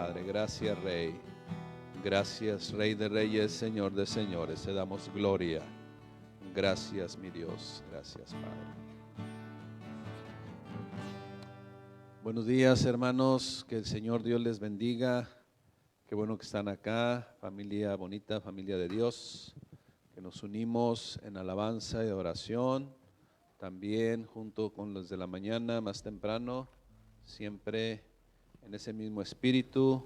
Padre, gracias Rey, gracias Rey de Reyes, Señor de Señores, te damos gloria. Gracias mi Dios, gracias Padre. Buenos días hermanos, que el Señor Dios les bendiga. Qué bueno que están acá, familia bonita, familia de Dios, que nos unimos en alabanza y oración, también junto con los de la mañana más temprano, siempre en ese mismo espíritu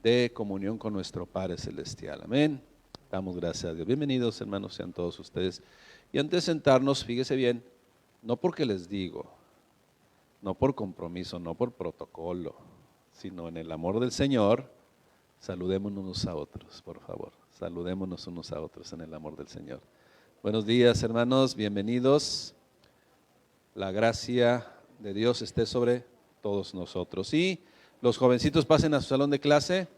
de comunión con nuestro Padre Celestial. Amén. Damos gracias a Dios. Bienvenidos hermanos, sean todos ustedes. Y antes de sentarnos, fíjese bien, no porque les digo, no por compromiso, no por protocolo, sino en el amor del Señor, saludémonos unos a otros, por favor. Saludémonos unos a otros en el amor del Señor. Buenos días hermanos, bienvenidos. La gracia de Dios esté sobre todos nosotros. Y los jovencitos pasen a su salón de clase.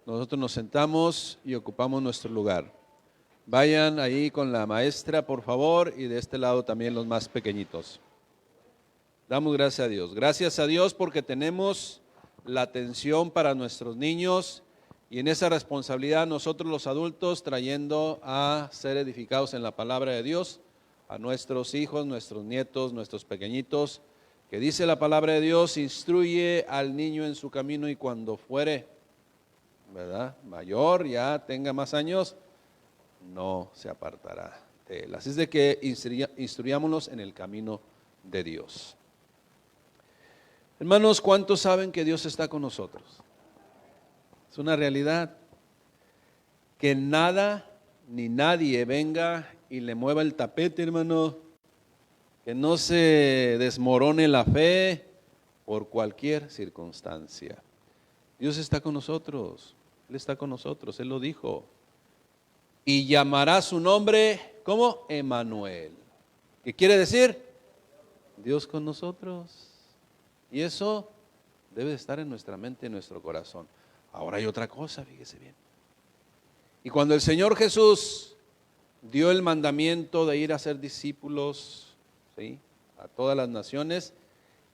Nosotros nos sentamos y ocupamos nuestro lugar. Vayan ahí con la maestra, por favor, y de este lado también los más pequeñitos. Damos gracias a Dios. Gracias a Dios porque tenemos la atención para nuestros niños y en esa responsabilidad nosotros los adultos trayendo a ser edificados en la palabra de Dios a nuestros hijos, nuestros nietos, nuestros pequeñitos, que dice la palabra de Dios, instruye al niño en su camino y cuando fuere, ¿verdad?, mayor, ya tenga más años, no se apartará de él. Así es de que instruyámonos en el camino de Dios. Hermanos, ¿cuántos saben que Dios está con nosotros? Es una realidad. Que nada ni nadie venga y le mueva el tapete, hermano. Que no se desmorone la fe por cualquier circunstancia. Dios está con nosotros. Él está con nosotros, Él lo dijo. Y llamará su nombre, ¿cómo? Emmanuel. ¿Qué quiere decir? Dios con nosotros. Y eso debe estar en nuestra mente, en nuestro corazón. Ahora hay otra cosa, fíjese bien. Y cuando el Señor Jesús dio el mandamiento de ir a ser discípulos, ¿sí?, a todas las naciones,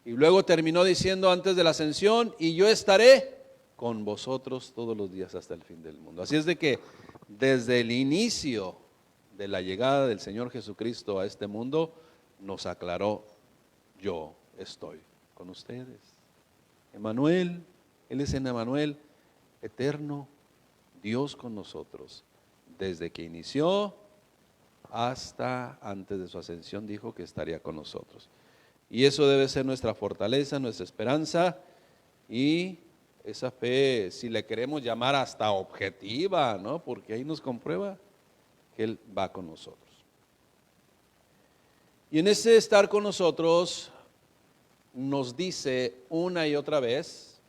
y luego terminó diciendo antes de la ascensión, y yo estaré con vosotros todos los días hasta el fin del mundo. Así es de que desde el inicio de la llegada del Señor Jesucristo a este mundo, nos aclaró, yo estoy con ustedes. Emmanuel, Él es en Emmanuel, eterno, Dios con nosotros. Desde que inició hasta antes de su ascensión dijo que estaría con nosotros. Y eso debe ser nuestra fortaleza, nuestra esperanza y esa fe, si le queremos llamar hasta objetiva, ¿no?, porque ahí nos comprueba que Él va con nosotros. Y en ese estar con nosotros nos dice una y otra vez,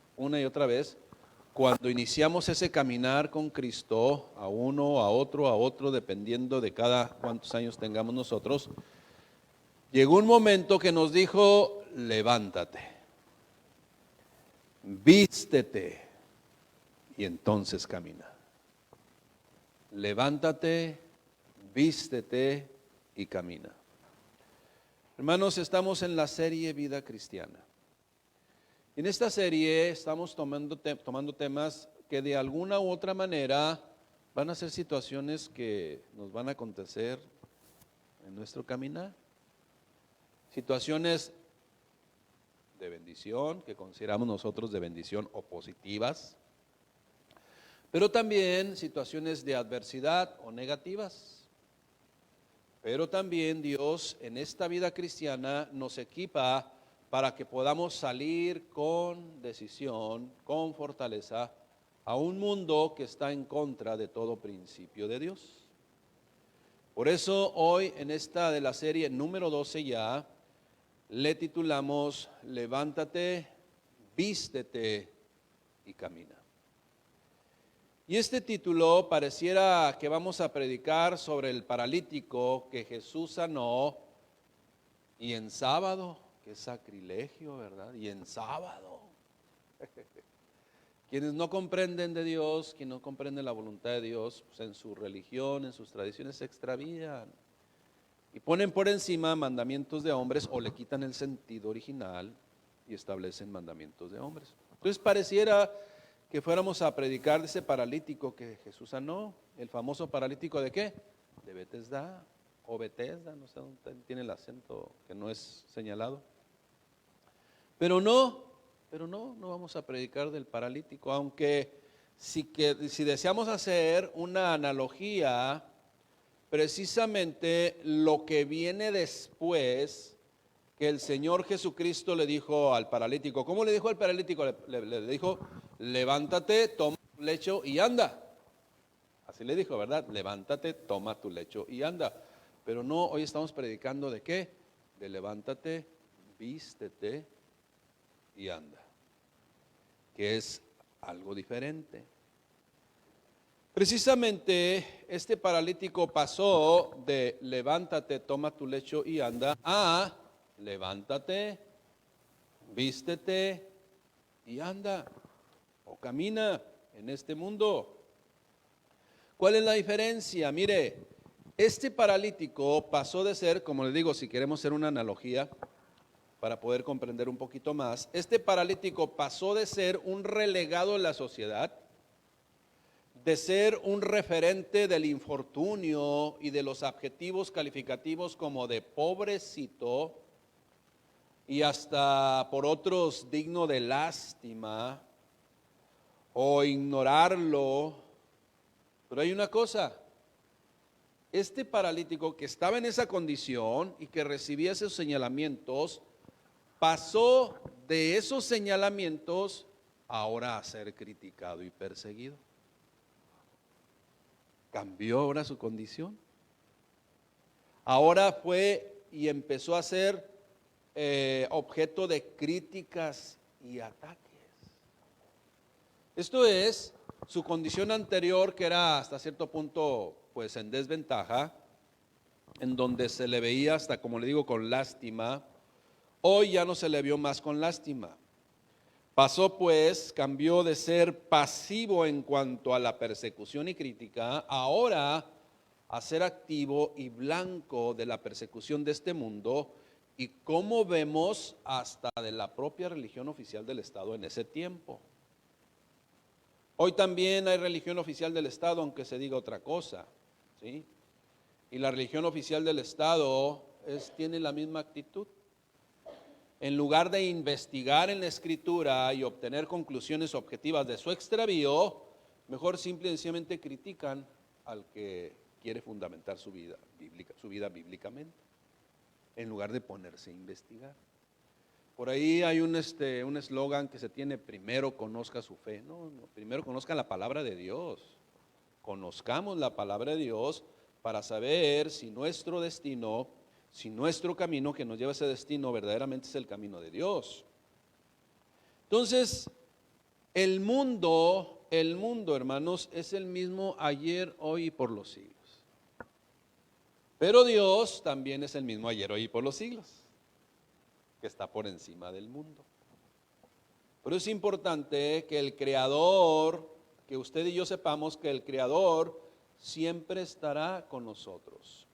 cuando iniciamos ese caminar con Cristo, a uno, a otro, dependiendo de cada cuántos años tengamos nosotros, llegó un momento que nos dijo, levántate, vístete y entonces camina. Levántate, vístete y camina. Hermanos, estamos en la serie Vida Cristiana. En esta serie estamos tomando temas que de alguna u otra manera van a ser situaciones que nos van a acontecer en nuestro caminar. Situaciones de bendición, que consideramos nosotros de bendición o positivas, pero también situaciones de adversidad o negativas. Pero también Dios en esta vida cristiana nos equipa para que podamos salir con decisión, con fortaleza, a un mundo que está en contra de todo principio de Dios. Por eso hoy en esta de la serie número 12 ya, le titulamos Levántate, vístete y camina. Y este título pareciera que vamos a predicar sobre el paralítico que Jesús sanó y en sábado, qué sacrilegio, ¿verdad? Y en sábado. Quienes no comprenden de Dios, quienes no comprenden la voluntad de Dios, pues en su religión, en sus tradiciones se extravían y ponen por encima mandamientos de hombres o le quitan el sentido original y establecen mandamientos de hombres. Entonces pareciera que fuéramos a predicar de ese paralítico que Jesús sanó, el famoso paralítico ¿de qué? De Betesda o Betesda, no sé dónde tiene el acento que no es señalado. Pero no vamos a predicar del paralítico, aunque si deseamos hacer una analogía, precisamente lo que viene después que el Señor Jesucristo le dijo al paralítico. ¿Cómo le dijo al paralítico? Le dijo, levántate, toma tu lecho y anda. Así le dijo, ¿verdad? Levántate, toma tu lecho y anda. Pero no, hoy estamos predicando ¿de qué? De levántate, vístete y anda. Que es algo diferente. Precisamente este paralítico pasó de levántate, toma tu lecho y anda a levántate, vístete y anda o camina en este mundo. ¿Cuál es la diferencia? Mire, este paralítico pasó de ser, como le digo, si queremos hacer una analogía para poder comprender un poquito más, este paralítico pasó de ser un relegado en la sociedad, de ser un referente del infortunio y de los adjetivos calificativos como de pobrecito y hasta por otros digno de lástima o ignorarlo. Pero hay una cosa, este paralítico que estaba en esa condición y que recibía esos señalamientos, pasó de esos señalamientos ahora a ser criticado y perseguido. Cambió ahora su condición. Ahora fue y empezó a ser objeto de críticas y ataques. Esto es, su condición anterior, que era hasta cierto punto pues en desventaja, en donde se le veía hasta, como le digo, con lástima, hoy ya no se le vio más con lástima. Pasó pues, cambió de ser pasivo en cuanto a la persecución y crítica, ahora a ser activo y blanco de la persecución de este mundo, y como vemos hasta de la propia religión oficial del Estado en ese tiempo. Hoy también hay religión oficial del Estado, aunque se diga otra cosa, ¿sí? Y la religión oficial del Estado tiene la misma actitud. En lugar de investigar en la Escritura y obtener conclusiones objetivas de su extravío, mejor simple y sencillamente critican al que quiere fundamentar su vida bíblicamente, en lugar de ponerse a investigar. Por ahí hay un eslogan que se tiene: primero conozca su fe. No, primero conozca la palabra de Dios. Conozcamos la palabra de Dios para saber si nuestro destino, si nuestro camino que nos lleva a ese destino verdaderamente es el camino de Dios. Entonces, el mundo, hermanos, es el mismo ayer, hoy y por los siglos. Pero Dios también es el mismo ayer, hoy y por los siglos, que está por encima del mundo. Pero es importante que el Creador, que usted y yo sepamos que el Creador siempre estará con nosotros.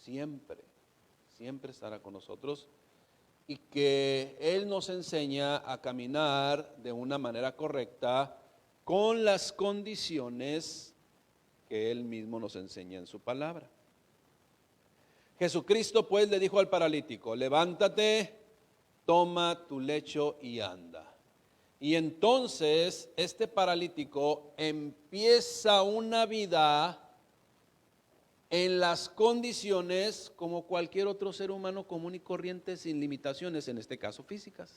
Siempre estará con nosotros, y que Él nos enseña a caminar de una manera correcta con las condiciones que Él mismo nos enseña en su palabra. Jesucristo pues le dijo al paralítico: levántate, toma tu lecho y anda. Y entonces este paralítico empieza una vida en las condiciones como cualquier otro ser humano común y corriente, sin limitaciones, en este caso físicas.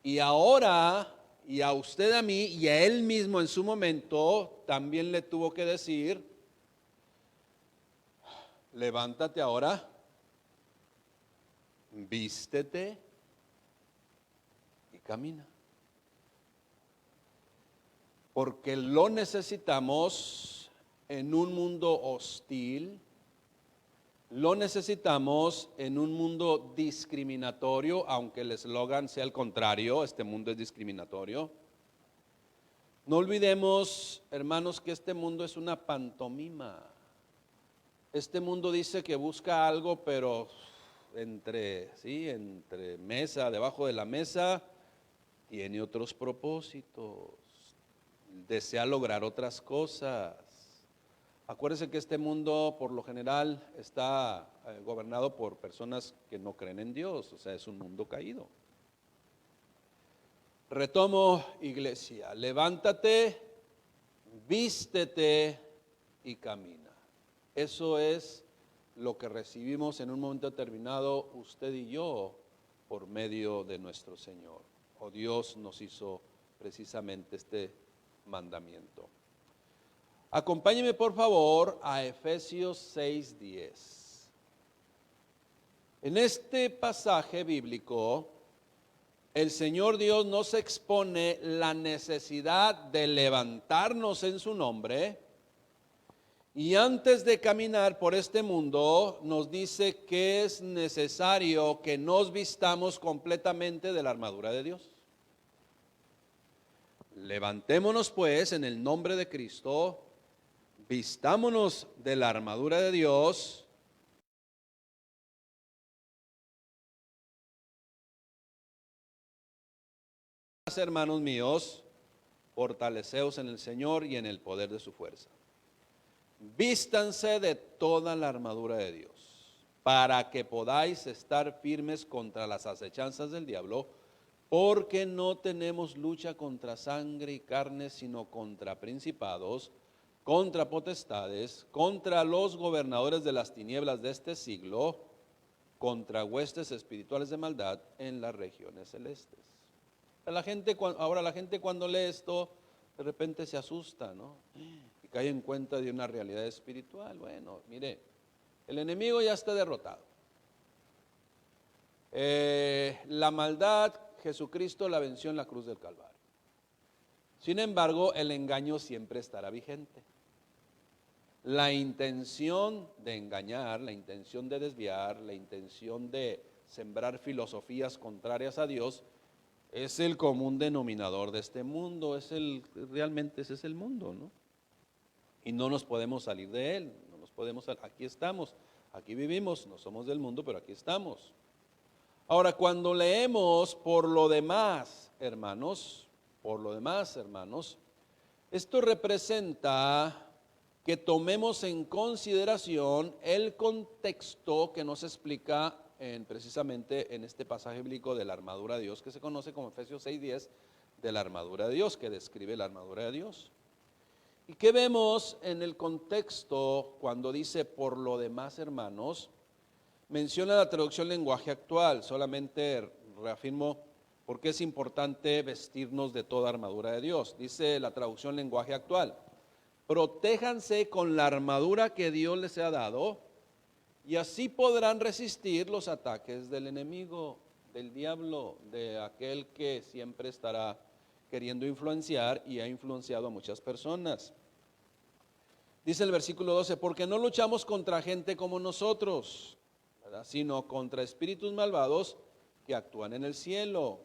Y ahora, y a usted, a mí, y a él mismo en su momento, también le tuvo que decir: levántate ahora, vístete y camina. Porque lo necesitamos en un mundo hostil, lo necesitamos en un mundo discriminatorio, aunque el eslogan sea el contrario: este mundo es discriminatorio. No olvidemos, hermanos, que este mundo es una pantomima. Este mundo dice que busca algo, pero entre mesa, debajo de la mesa, tiene otros propósitos, desea lograr otras cosas. Acuérdense que este mundo por lo general está gobernado por personas que no creen en Dios, o sea, es un mundo caído. Retomo, iglesia, levántate, vístete y camina. Eso es lo que recibimos en un momento determinado usted y yo por medio de nuestro Señor. O Dios nos hizo precisamente este mandamiento. Acompáñeme por favor a Efesios 6:10. En este pasaje bíblico, el Señor Dios nos expone la necesidad de levantarnos en su nombre, y antes de caminar por este mundo nos dice que es necesario que nos vistamos completamente de la armadura de Dios. Levantémonos pues en el nombre de Cristo, vistámonos de la armadura de Dios. Hermanos míos, fortaleceos en el Señor y en el poder de su fuerza. Vístanse de toda la armadura de Dios, para que podáis estar firmes contra las acechanzas del diablo, porque no tenemos lucha contra sangre y carne, sino contra principados, contra potestades, contra los gobernadores de las tinieblas de este siglo, contra huestes espirituales de maldad en las regiones celestes. Ahora la gente cuando lee esto, de repente se asusta, ¿no? Y cae en cuenta de una realidad espiritual. Bueno, mire, el enemigo ya está derrotado. La maldad, Jesucristo la venció en la cruz del Calvario. Sin embargo, el engaño siempre estará vigente. La intención de engañar, la intención de desviar, la intención de sembrar filosofías contrarias a Dios, es el común denominador de este mundo, realmente ese es el mundo, ¿no? Y no nos podemos salir de él, aquí estamos, aquí vivimos, no somos del mundo, pero aquí estamos. Ahora, cuando leemos por lo demás, hermanos, esto representa que tomemos en consideración el contexto que nos explica precisamente en este pasaje bíblico de la armadura de Dios, que se conoce como Efesios 6:10, de la armadura de Dios, que describe la armadura de Dios. ¿Y qué vemos en el contexto cuando dice por lo demás, hermanos? Menciona la traducción lenguaje actual. Solamente reafirmo por qué es importante vestirnos de toda armadura de Dios. Dice la traducción lenguaje actual: protéjanse con la armadura que Dios les ha dado, y así podrán resistir los ataques del enemigo, del diablo, de aquel que siempre estará queriendo influenciar y ha influenciado a muchas personas. Dice el versículo 12, porque no luchamos contra gente como nosotros, ¿verdad?, sino contra espíritus malvados que actúan en el cielo.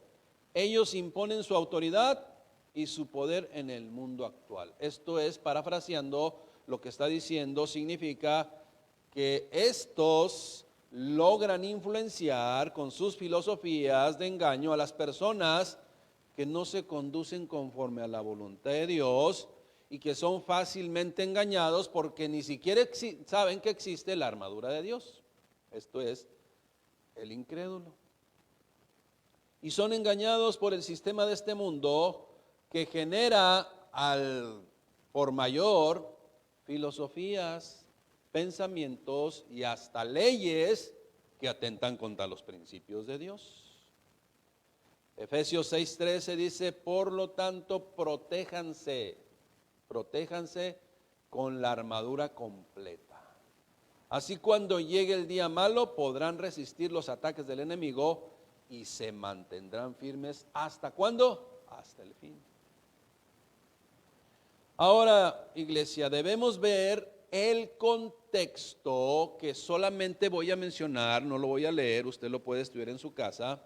Ellos imponen su autoridad y su poder en el mundo actual. Esto es, parafraseando, lo que está diciendo significa que estos logran influenciar con sus filosofías de engaño a las personas que no se conducen conforme a la voluntad de Dios y que son fácilmente engañados porque ni siquiera saben que existe la armadura de Dios. Esto es el incrédulo. Y son engañados por el sistema de este mundo que genera por mayor filosofías, pensamientos y hasta leyes que atentan contra los principios de Dios. Efesios 6:13 dice, por lo tanto, protéjanse con la armadura completa. Así cuando llegue el día malo podrán resistir los ataques del enemigo y se mantendrán firmes. ¿Hasta cuándo? Hasta el fin. Ahora, iglesia, debemos ver el contexto que solamente voy a mencionar, no lo voy a leer, usted lo puede estudiar en su casa.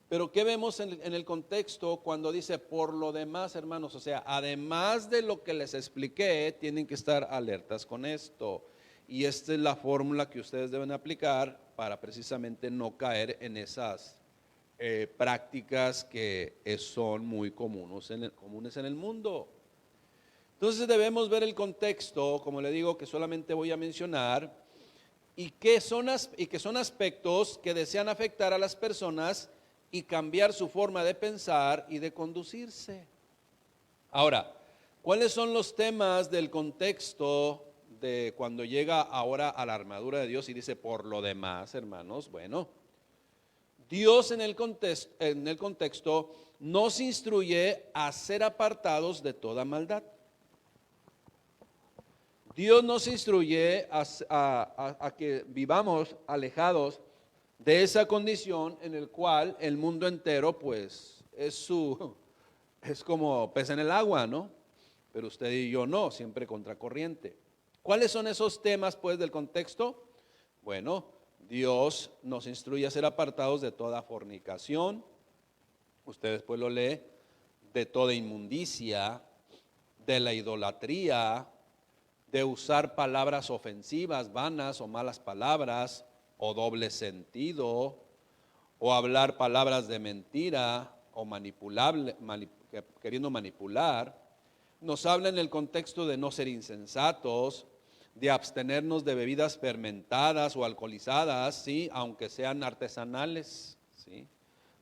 Pero ¿qué vemos en el contexto cuando dice por lo demás, hermanos? O sea, además de lo que les expliqué, tienen que estar alertas con esto. Y esta es la fórmula que ustedes deben aplicar para precisamente no caer en esas prácticas que son muy comunes en el mundo. Entonces debemos ver el contexto, como le digo, que solamente voy a mencionar, y que son aspectos que desean afectar a las personas y cambiar su forma de pensar y de conducirse. Ahora, ¿cuáles son los temas del contexto de cuando llega ahora a la armadura de Dios y dice por lo demás, hermanos? Bueno, Dios en el contexto nos instruye a ser apartados de toda maldad. Dios nos instruye a que vivamos alejados de esa condición en el cual el mundo entero pues es como pez en el agua, ¿no? Pero usted y yo no, siempre contracorriente. ¿Cuáles son esos temas pues del contexto? Bueno, Dios nos instruye a ser apartados de toda fornicación, usted después lo lee, de toda inmundicia, de la idolatría, de usar palabras ofensivas, vanas o malas palabras, o doble sentido, o hablar palabras de mentira, o queriendo manipular. Nos habla en el contexto de no ser insensatos, de abstenernos de bebidas fermentadas o alcoholizadas, ¿sí? Aunque sean artesanales, ¿sí?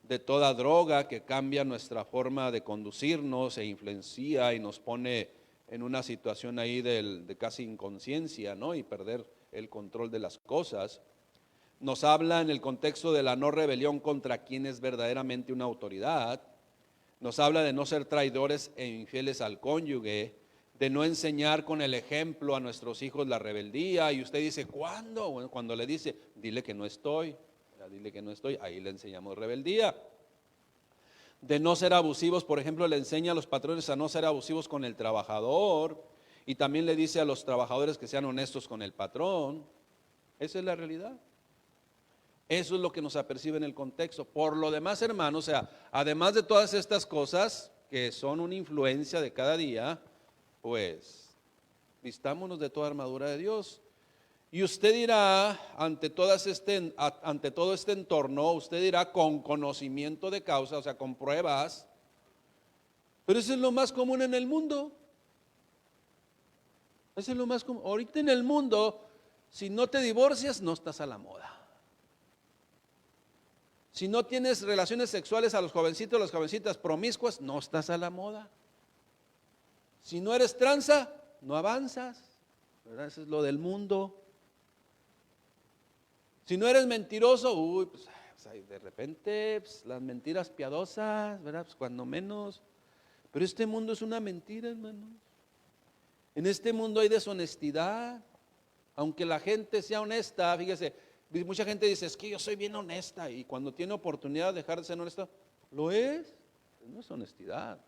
De toda droga que cambia nuestra forma de conducirnos e influencia y nos pone en una situación ahí de casi inconsciencia, ¿no? Y perder el control de las cosas. Nos habla en el contexto de la no rebelión contra quien es verdaderamente una autoridad. Nos habla de no ser traidores e infieles al cónyuge, de no enseñar con el ejemplo a nuestros hijos la rebeldía. Y usted dice, ¿cuándo? Bueno, cuando le dice, dile que no estoy, ahí le enseñamos rebeldía. De no ser abusivos, por ejemplo, le enseña a los patrones a no ser abusivos con el trabajador, y también le dice a los trabajadores que sean honestos con el patrón. Esa es la realidad. Eso es lo que nos apercibe en el contexto. Por lo demás, hermanos, o sea, además de todas estas cosas que son una influencia de cada día, pues vistámonos de toda armadura de Dios. Y usted dirá, ante todo este entorno, usted dirá con conocimiento de causa, o sea, con pruebas, pero eso es lo más común en el mundo. Eso es lo más común. Ahorita en el mundo, si no te divorcias, no estás a la moda. Si no tienes relaciones sexuales a los jovencitos, las jovencitas promiscuas, no estás a la moda. Si no eres tranza, no avanzas, ¿verdad? Eso es lo del mundo. Si no eres mentiroso, pues de repente pues, las mentiras piadosas, ¿verdad? Pues cuando menos. Pero este mundo es una mentira, hermanos. En este mundo hay deshonestidad. Aunque la gente sea honesta, fíjese, mucha gente dice, es que yo soy bien honesta. Y cuando tiene oportunidad de dejar de ser honesto, lo es. No es honestidad.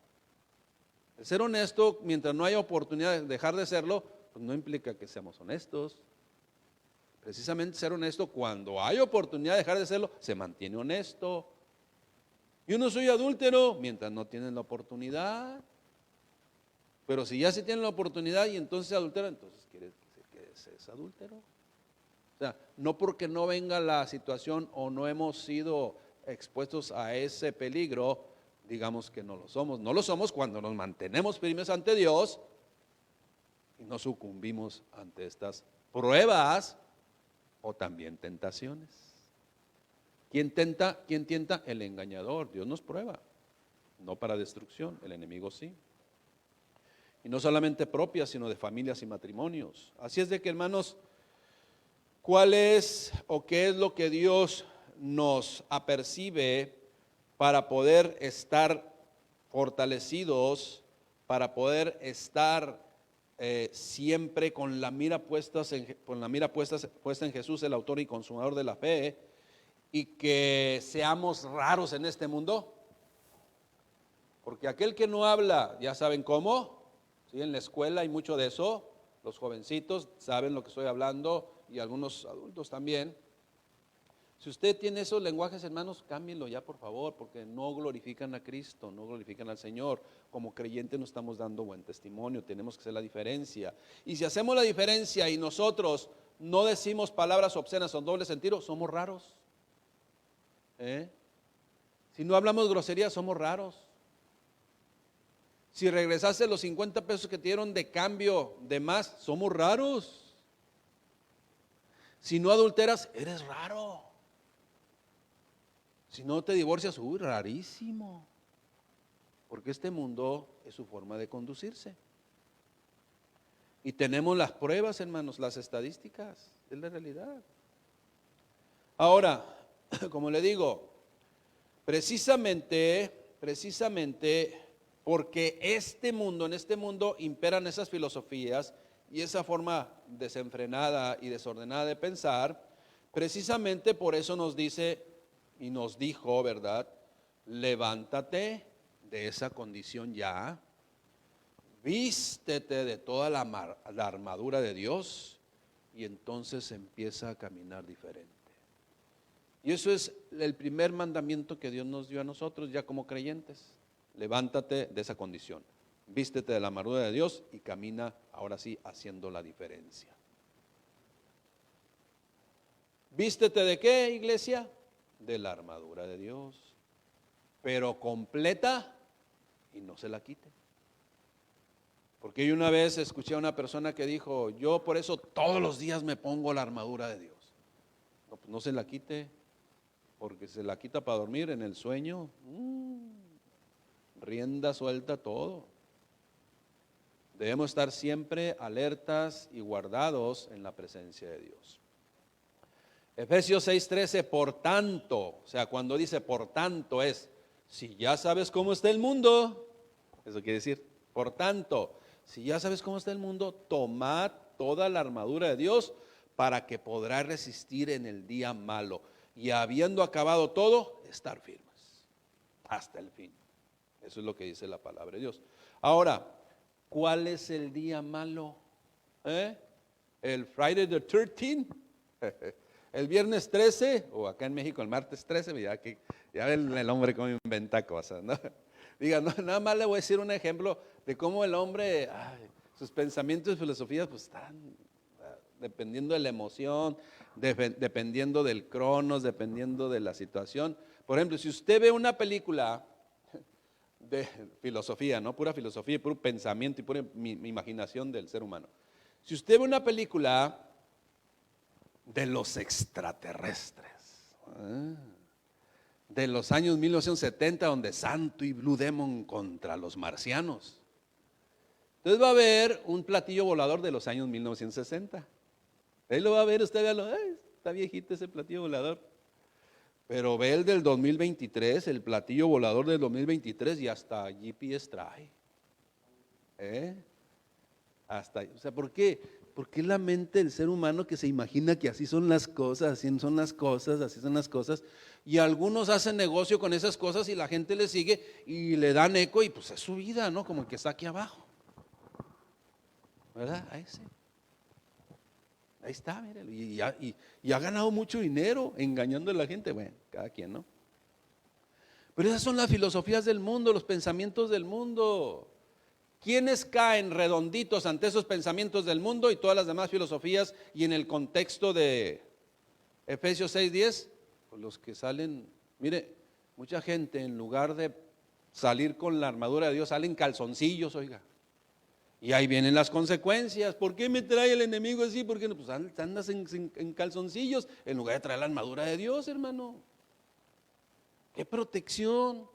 El ser honesto, mientras no haya oportunidad de dejar de serlo, pues no implica que seamos honestos. Precisamente ser honesto, cuando hay oportunidad de dejar de serlo, se mantiene honesto. Yo no soy adúltero mientras no tienen la oportunidad. Pero si ya se tienen la oportunidad y entonces adultero, entonces quiere decir que es adúltero. O sea, no porque no venga la situación o no hemos sido expuestos a ese peligro, digamos que no lo somos. No lo somos cuando nos mantenemos firmes ante Dios y no sucumbimos ante estas pruebas o también tentaciones. ¿Quién tienta? El engañador. Dios nos prueba, no para destrucción, el enemigo sí. Y no solamente propias, sino de familias y matrimonios. Así es de que, hermanos, ¿cuál es o qué es lo que Dios nos apercibe para poder estar fortalecidos, para poder estar siempre con la mira puesta en Jesús, el autor y consumador de la fe, y que seamos raros en este mundo? Porque aquel que no habla, ya saben cómo, ¿sí? En la escuela hay mucho de eso, los jovencitos saben lo que estoy hablando y algunos adultos también. Si usted tiene esos lenguajes, hermanos, cámbienlo ya por favor, porque no glorifican a Cristo, no glorifican al Señor. Como creyentes no estamos dando buen testimonio, tenemos que hacer la diferencia. Y si hacemos la diferencia y nosotros no decimos palabras obscenas o doble sentido, somos raros. Si no hablamos groserías, somos raros. Si regresaste los 50 pesos que te dieron de cambio de más, somos raros. Si no adulteras, eres raro. Si no te divorcias, rarísimo. Porque este mundo es su forma de conducirse. Y tenemos las pruebas, hermanos, las estadísticas, es la realidad. Ahora, como le digo, precisamente porque en este mundo imperan esas filosofías y esa forma desenfrenada y desordenada de pensar, precisamente por eso nos dice y nos dijo, ¿verdad? Levántate de esa condición ya, vístete de toda la armadura de Dios y entonces empieza a caminar diferente. Y eso es el primer mandamiento que Dios nos dio a nosotros ya como creyentes. Levántate de esa condición, vístete de la armadura de Dios y camina ahora sí haciendo la diferencia. ¿Vístete de qué, iglesia? De la armadura de Dios, pero completa y no se la quite. Porque yo una vez escuché a una persona que dijo, yo por eso todos los días me pongo la armadura de Dios. No, pues no se la quite, porque se la quita para dormir en el sueño. Rienda suelta todo. Debemos estar siempre alertas y guardados en la presencia de Dios. Efesios 6:13, por tanto, o sea, cuando dice por tanto es, si ya sabes cómo está el mundo, eso quiere decir, por tanto, si ya sabes cómo está el mundo, tomad toda la armadura de Dios para que podrás resistir en el día malo y habiendo acabado todo, estar firmes hasta el fin. Eso es lo que dice la palabra de Dios. Ahora, ¿cuál es el día malo? ¿El Friday the 13th? ¿El viernes 13? O acá en México el martes 13, ya ven el hombre cómo inventa cosas, ¿no? Diga, no, nada más le voy a decir un ejemplo de cómo el hombre, sus pensamientos y filosofías pues están dependiendo de la emoción, dependiendo del cronos, dependiendo de la situación. Por ejemplo, si usted ve una película de filosofía, ¿no? Pura filosofía, puro pensamiento y pura imaginación del ser humano. Si usted ve una película de los extraterrestres, de los años 1970, donde Santo y Blue Demon contra los marcianos, entonces va a ver un platillo volador de los años 1960. Ahí lo va a ver, usted véalo, está viejito ese platillo volador. Pero ve el del 2023, el platillo volador del 2023 y hasta GPS trae. O sea, ¿por qué? Porque la mente del ser humano que se imagina que así son las cosas, así son las cosas, así son las cosas. Y algunos hacen negocio con esas cosas y la gente le sigue y le dan eco y pues es su vida, ¿no? Como el que está aquí abajo. ¿Verdad? A ese. Ahí está, míralo. Y ha ganado mucho dinero engañando a la gente. Bueno, cada quien, ¿no? Pero esas son las filosofías del mundo, los pensamientos del mundo. ¿Quiénes caen redonditos ante esos pensamientos del mundo y todas las demás filosofías y en el contexto de Efesios 6:10? Pues los que salen, mire, mucha gente en lugar de salir con la armadura de Dios, salen calzoncillos, oiga. Y ahí vienen las consecuencias. ¿Por qué me trae el enemigo así? Porque no, pues andas en calzoncillos en lugar de traer la armadura de Dios, hermano. ¡Qué protección!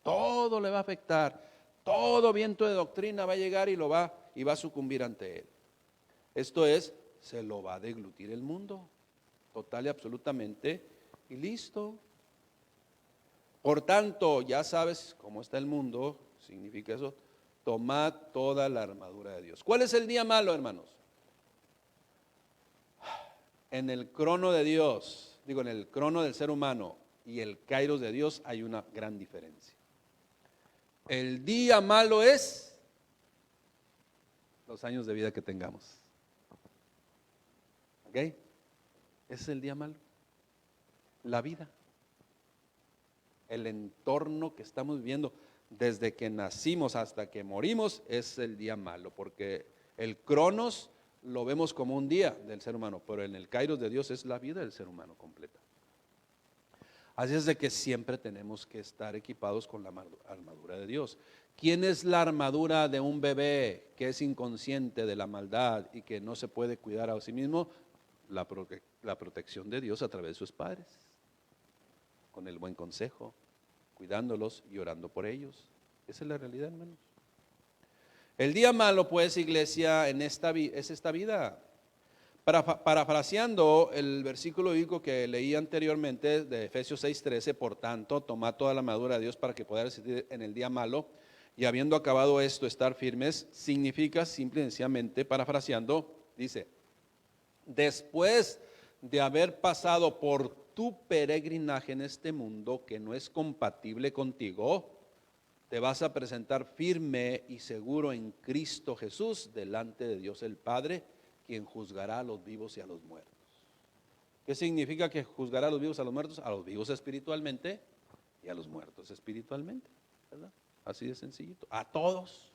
Todo le va a afectar. Todo viento de doctrina va a llegar y va a sucumbir ante él. Esto es, se lo va a deglutir el mundo, total y absolutamente, y listo. Por tanto, ya sabes cómo está el mundo, significa eso, tomad toda la armadura de Dios. ¿Cuál es el día malo, hermanos? En el crono de Dios, en el crono del ser humano y el kairos de Dios hay una gran diferencia. El día malo es los años de vida que tengamos. ¿Ok? Ese es el día malo. La vida. El entorno que estamos viviendo desde que nacimos hasta que morimos es el día malo, porque el cronos lo vemos como un día del ser humano, pero en el kairos de Dios es la vida del ser humano completa. Así es de que siempre tenemos que estar equipados con la armadura de Dios. ¿Quién es la armadura de un bebé que es inconsciente de la maldad y que no se puede cuidar a sí mismo? La protección de Dios a través de sus padres, con el buen consejo, cuidándolos y orando por ellos. Esa es la realidad, hermanos. El día malo, pues, iglesia, es esta vida. Parafraseando el versículo bíblico que leí anteriormente de Efesios 6:13, por tanto, tomad toda la armadura de Dios para que podáis resistir en el día malo, y habiendo acabado esto, estar firmes, significa simple y sencillamente, parafraseando, dice, después de haber pasado por tu peregrinaje en este mundo que no es compatible contigo, te vas a presentar firme y seguro en Cristo Jesús delante de Dios el Padre, quien juzgará a los vivos y a los muertos. ¿Qué significa que juzgará a los vivos y a los muertos? A los vivos espiritualmente y a los muertos espiritualmente, ¿verdad? Así de sencillito. A todos,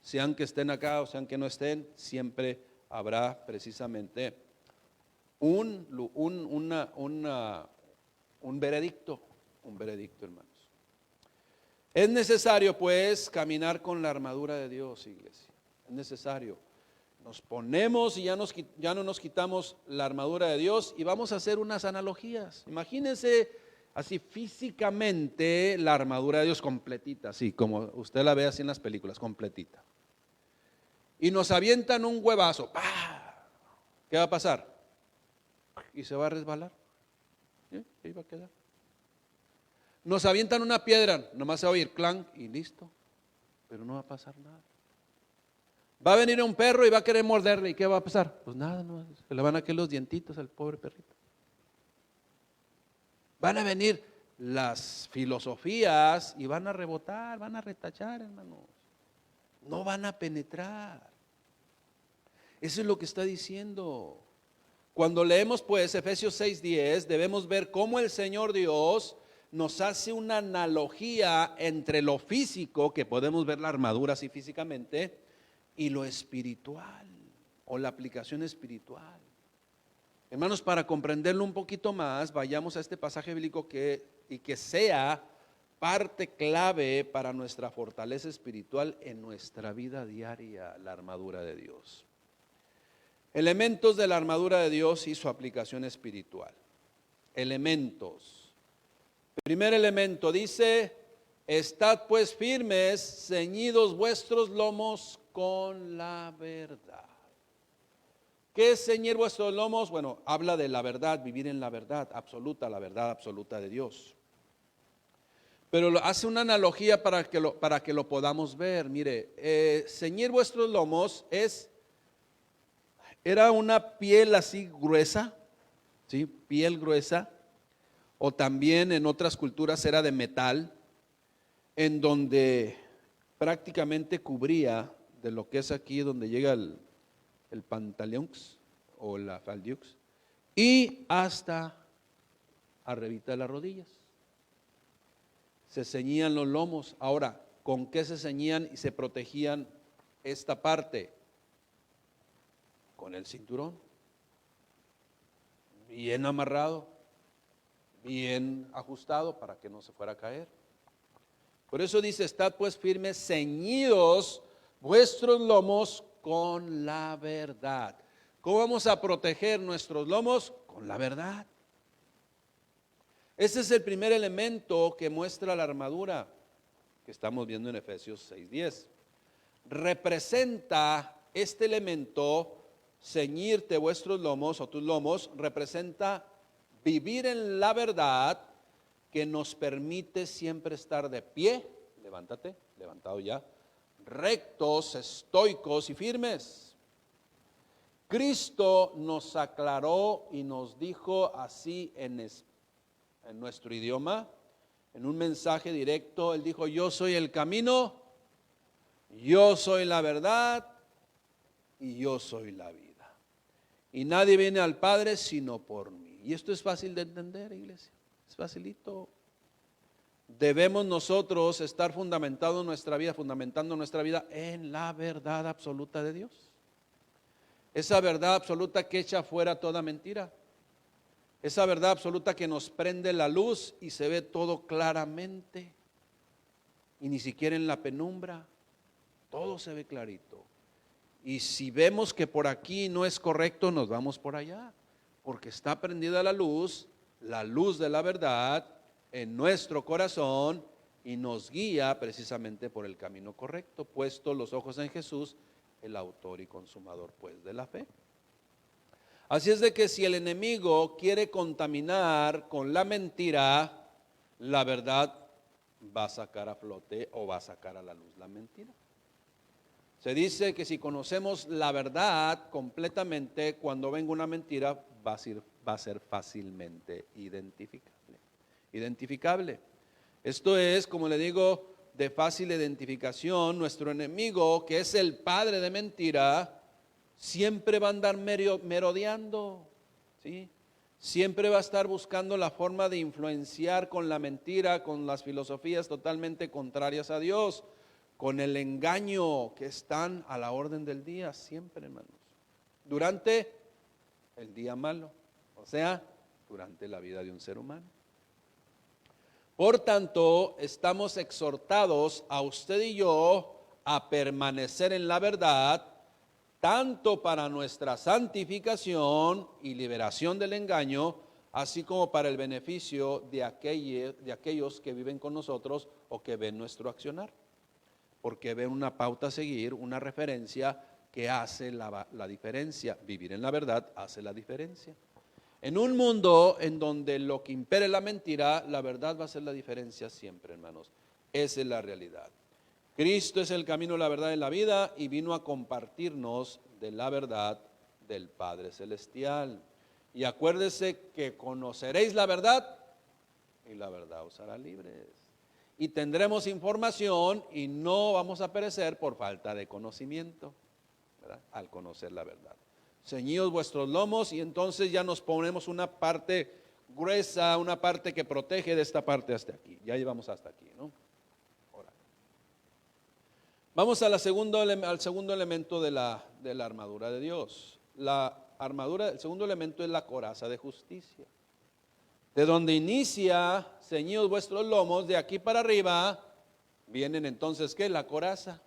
sean que estén acá o sean que no estén, siempre habrá precisamente un veredicto, hermanos. Es necesario, pues, caminar con la armadura de Dios, iglesia. Es necesario. Nos ponemos y ya no nos quitamos la armadura de Dios y vamos a hacer unas analogías. Imagínense así físicamente la armadura de Dios completita, así como usted la ve así en las películas, completita. Y nos avientan un huevazo. ¡Pah! ¿Qué va a pasar? Y se va a resbalar. Ahí va a quedar. Nos avientan una piedra, nomás se va a oír clank y listo, pero no va a pasar nada. Va a venir un perro y va a querer morderle, ¿y qué va a pasar? Pues nada, no, se le van a caer los dientitos al pobre perrito. Van a venir las filosofías y van a rebotar, van a retachar, hermanos. No van a penetrar. Eso es lo que está diciendo. Cuando leemos pues Efesios 6:10, debemos ver cómo el Señor Dios nos hace una analogía entre lo físico, que podemos ver la armadura así físicamente, y lo espiritual, o la aplicación espiritual. Hermanos, para comprenderlo un poquito más, vayamos a este pasaje bíblico que sea parte clave para nuestra fortaleza espiritual en nuestra vida diaria, la armadura de Dios. Elementos de la armadura de Dios y su aplicación espiritual. Elementos. Primer elemento dice, estad pues firmes, ceñidos vuestros lomos con la verdad. ¿Qué es ceñir vuestros lomos? Bueno, habla de la verdad, vivir en la verdad absoluta de Dios. Pero hace una analogía para que lo podamos ver. Mire, ceñir vuestros lomos era una piel así gruesa, ¿sí? Piel gruesa, o también en otras culturas era de metal, en donde prácticamente cubría de lo que es aquí donde llega el pantaleons o la faldiux y hasta arribita de las rodillas. Se ceñían los lomos. Ahora, ¿con qué se ceñían y se protegían esta parte? Con el cinturón, bien amarrado, bien ajustado para que no se fuera a caer. Por eso dice, estad pues firmes, ceñidos vuestros lomos con la verdad. ¿Cómo vamos a proteger nuestros lomos? Con la verdad. Ese es el primer elemento que muestra la armadura que estamos viendo en Efesios 6:10. Representa este elemento, ceñirte vuestros lomos o tus lomos, representa vivir en la verdad que nos permite siempre estar de pie, levántate, levantado ya, rectos, estoicos y firmes. Cristo nos aclaró y nos dijo así en nuestro idioma, en un mensaje directo. Él dijo, yo soy el camino, yo soy la verdad y yo soy la vida. Y nadie viene al Padre sino por mí. Y esto es fácil de entender, iglesia, es facilito. Debemos nosotros estar fundamentando nuestra vida en la verdad absoluta de Dios. Esa verdad absoluta que echa fuera toda mentira. Esa verdad absoluta que nos prende la luz y se ve todo claramente. Y ni siquiera en la penumbra, todo se ve clarito. Y si vemos que por aquí no es correcto, nos vamos por allá, porque está prendida la luz de la verdad en nuestro corazón y nos guía precisamente por el camino correcto, puesto los ojos en Jesús, el autor y consumador pues de la fe. Así es de que si el enemigo quiere contaminar con la mentira, la verdad va a sacar a flote o va a sacar a la luz la mentira. Se dice que si conocemos la verdad completamente, cuando venga una mentira va a ser fácilmente identificable. Esto es, como le digo, de fácil identificación. Nuestro enemigo, que es el padre de mentira, siempre va a andar merodeando, ¿sí? Siempre va a estar buscando la forma de influenciar con la mentira, con las filosofías totalmente contrarias a Dios, con el engaño que están a la orden del día, siempre, hermanos, durante el día malo, o sea, durante la vida de un ser humano. Por tanto, estamos exhortados a usted y yo a permanecer en la verdad, tanto para nuestra santificación y liberación del engaño, así como para el beneficio de aquellos que viven con nosotros o que ven nuestro accionar. Porque ven una pauta a seguir, una referencia que hace la diferencia. Vivir en la verdad hace la diferencia. En un mundo en donde lo que impere la mentira, la verdad va a hacer la diferencia siempre, hermanos. Esa es la realidad. Cristo es el camino, la verdad y la vida y vino a compartirnos de la verdad del Padre Celestial. Y acuérdese que conoceréis la verdad y la verdad os hará libres. Y tendremos información y no vamos a perecer por falta de conocimiento, ¿verdad? Al conocer la verdad. Ceñidos vuestros lomos y entonces ya nos ponemos una parte gruesa, una parte que protege de esta parte hasta aquí. Ya llevamos hasta aquí, ¿no? Ahora, vamos al segundo elemento de la armadura de Dios. La armadura, el segundo elemento es la coraza de justicia. De donde inicia, ceñidos vuestros lomos, de aquí para arriba, vienen entonces, ¿qué? La coraza,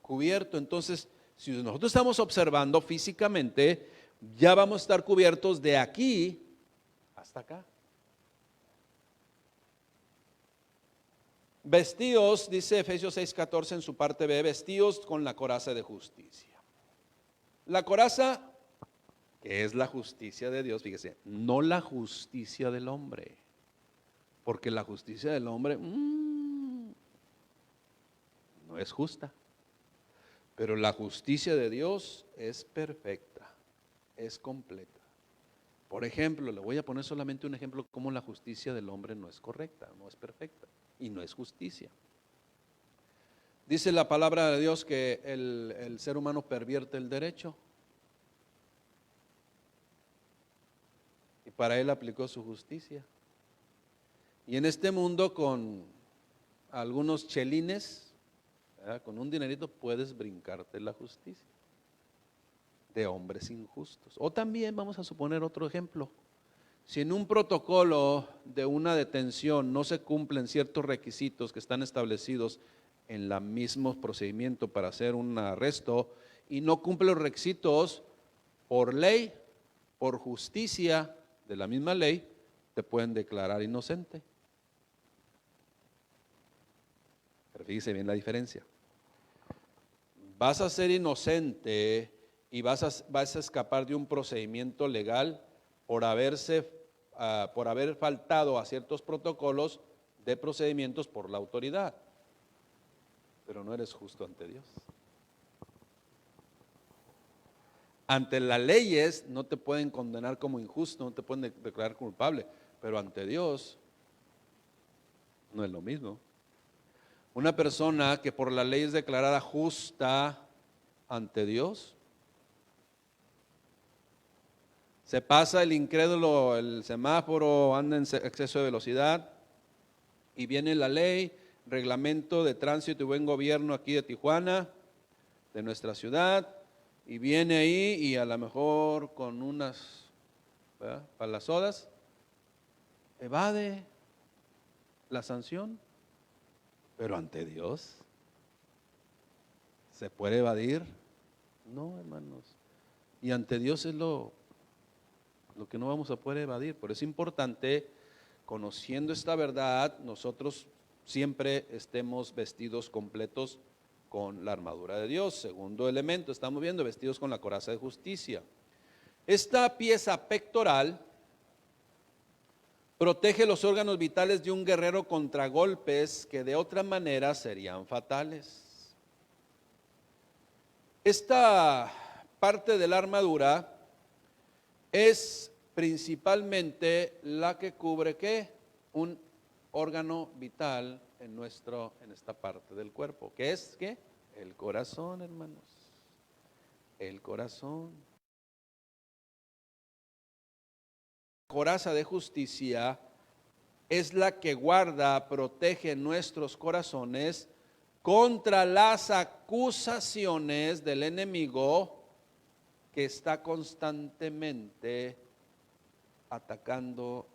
cubierto. Entonces, si nosotros estamos observando físicamente, ya vamos a estar cubiertos de aquí hasta acá. Vestidos, dice Efesios 6:14 en su parte B, vestidos con la coraza de justicia. La coraza, que es la justicia de Dios, fíjese, no la justicia del hombre, porque la justicia del hombre no es justa, pero la justicia de Dios es perfecta, es completa. Por ejemplo, le voy a poner solamente un ejemplo cómo la justicia del hombre no es correcta, no es perfecta y no es justicia. Dice la palabra de Dios que el ser humano pervierte el derecho. Para él aplicó su justicia. Y en este mundo con algunos chelines, ¿verdad? Con un dinerito puedes brincarte la justicia de hombres injustos. O también vamos a suponer otro ejemplo. Si en un protocolo de una detención no se cumplen ciertos requisitos que están establecidos en el mismo procedimiento para hacer un arresto y no cumple los requisitos por ley, por justicia de la misma ley, te pueden declarar inocente. Pero fíjese bien la diferencia. Vas a ser inocente y vas a escapar de un procedimiento legal por haber faltado a ciertos protocolos de procedimientos por la autoridad. Pero no eres justo ante Dios. Ante las leyes no te pueden condenar como injusto, no te pueden declarar culpable, pero ante Dios no es lo mismo. Una persona que por la ley es declarada justa ante Dios, se pasa el incrédulo, el semáforo, anda en exceso de velocidad y viene la ley, reglamento de tránsito y buen gobierno aquí de Tijuana, de nuestra ciudad, y viene ahí y a lo mejor con unas ¿verdad? Para las sodas, evade la sanción, pero ante Dios, ¿se puede evadir? No, hermanos. Y ante Dios es lo que no vamos a poder evadir. Por eso es importante, conociendo esta verdad, nosotros siempre estemos vestidos completos con la armadura de Dios. Segundo elemento, estamos viendo vestidos con la coraza de justicia. Esta pieza pectoral protege los órganos vitales de un guerrero contra golpes que de otra manera serían fatales. Esta parte de la armadura es principalmente la que cubre ¿qué? Un órgano vital en esta parte del cuerpo, que es ¿qué? El corazón, hermanos. El corazón. La coraza de justicia es la que guarda, protege nuestros corazones contra las acusaciones del enemigo que está constantemente atacando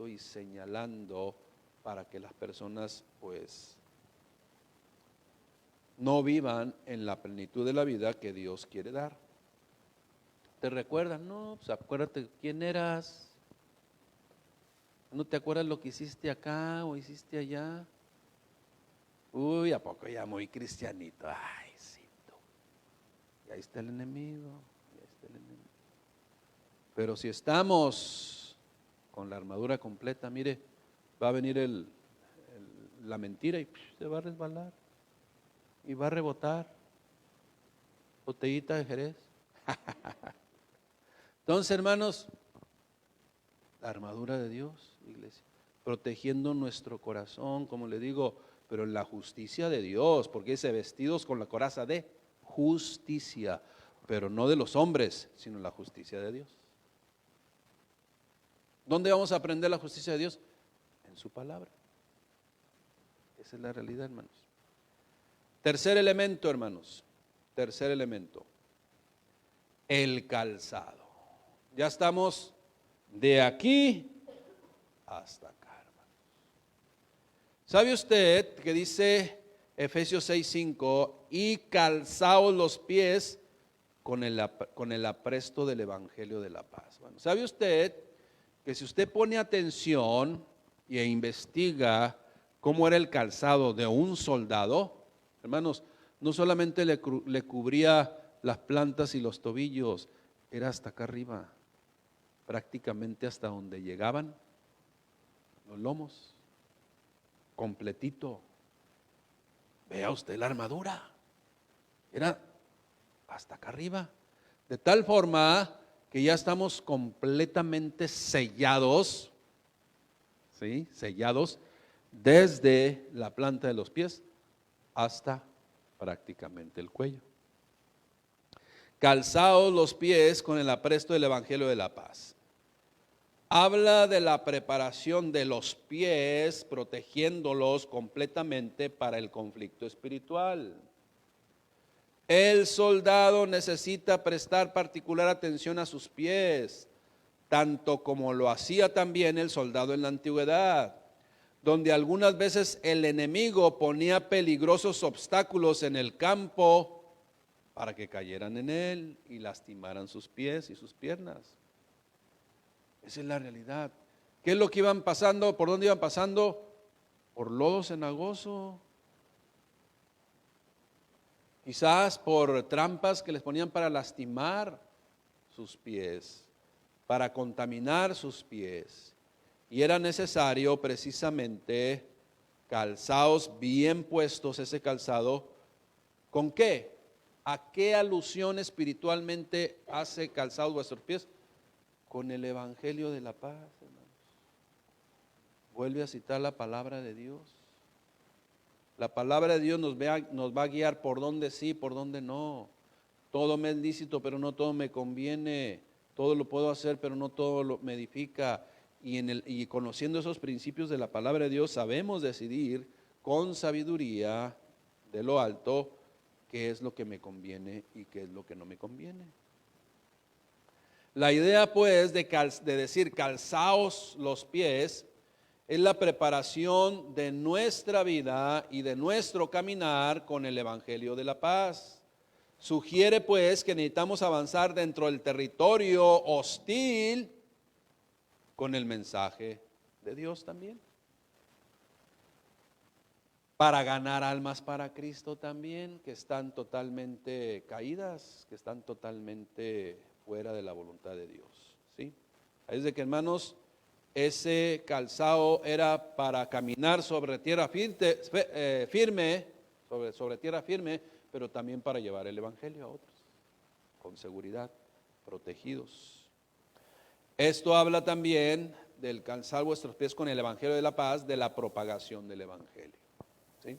y señalando para que las personas pues no vivan en la plenitud de la vida que Dios quiere dar. ¿Te recuerdan? No, pues acuérdate quién eras. ¿No te acuerdas lo que hiciste acá o hiciste allá? Uy, ¿a poco ya muy cristianito? Ay, sí, tú. Y ahí está el enemigo, ahí está el enemigo. Pero si estamos con la armadura completa, mire, va a venir la mentira y se va a resbalar y va a rebotar. Botellita de Jerez. Entonces, hermanos, la armadura de Dios, iglesia, protegiendo nuestro corazón, como le digo, pero en la justicia de Dios, porque dice vestidos con la coraza de justicia, pero no de los hombres, sino la justicia de Dios. ¿Dónde vamos a aprender la justicia de Dios? En su palabra. Esa es la realidad, hermanos. Tercer elemento, hermanos. Tercer elemento. El calzado. Ya estamos de aquí hasta acá, hermanos. ¿Sabe usted que dice Efesios 6:5? Y calzaos los pies con el apresto del Evangelio de la paz. Bueno, ¿sabe usted que si usted pone atención e investiga cómo era el calzado de un soldado, hermanos, no solamente le cubría las plantas y los tobillos, era hasta acá arriba, prácticamente hasta donde llegaban los lomos, completito. Vea usted la armadura, era hasta acá arriba, de tal forma que ya estamos completamente sellados, ¿sí? Sellados desde la planta de los pies hasta prácticamente el cuello. Calzaos los pies con el apresto del Evangelio de la paz. Habla de la preparación de los pies, protegiéndolos completamente para el conflicto espiritual. El soldado necesita prestar particular atención a sus pies, tanto como lo hacía también el soldado en la antigüedad, donde algunas veces el enemigo ponía peligrosos obstáculos en el campo para que cayeran en él y lastimaran sus pies y sus piernas. Esa es la realidad. ¿Qué es lo que iban pasando? ¿Por dónde iban pasando? Por lodo cenagoso. Quizás por trampas que les ponían para lastimar sus pies, para contaminar sus pies. Y era necesario precisamente calzados bien puestos, ese calzado. ¿Con qué? ¿A qué alusión espiritualmente hace calzados vuestros pies? Con el Evangelio de la paz, hermanos. Vuelve a citar la palabra de Dios. La palabra de Dios nos va a guiar por dónde sí, por dónde no. Todo me es lícito, pero no todo me conviene. Todo lo puedo hacer, pero no todo me edifica. Y conociendo esos principios de la palabra de Dios, sabemos decidir con sabiduría de lo alto qué es lo que me conviene y qué es lo que no me conviene. La idea pues de decir calzaos los pies es la preparación de nuestra vida y de nuestro caminar con el Evangelio de la paz. Sugiere pues que necesitamos avanzar dentro del territorio hostil con el mensaje de Dios también. Para ganar almas para Cristo también, que están totalmente caídas, que están totalmente fuera de la voluntad de Dios, ¿sí? Es de que, hermanos, ese calzado era para caminar sobre tierra firme, sobre tierra firme, pero también para llevar el Evangelio a otros, con seguridad, protegidos. Esto habla también del calzar vuestros pies con el Evangelio de la paz, de la propagación del Evangelio, ¿sí?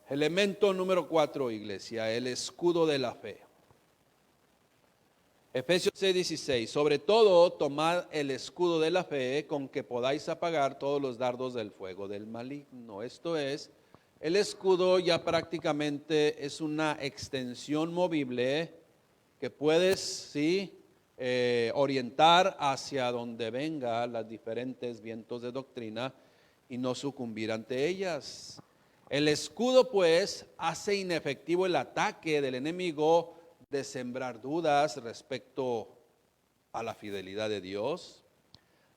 Elemento número 4, iglesia, el escudo de la fe. Efesios 6:16, sobre todo tomad el escudo de la fe con que podáis apagar todos los dardos del fuego del maligno. Esto es, el escudo ya prácticamente es una extensión movible que puedes, sí, orientar hacia donde vengan los diferentes vientos de doctrina y no sucumbir ante ellas. El escudo pues hace inefectivo el ataque del enemigo de sembrar dudas respecto a la fidelidad de Dios,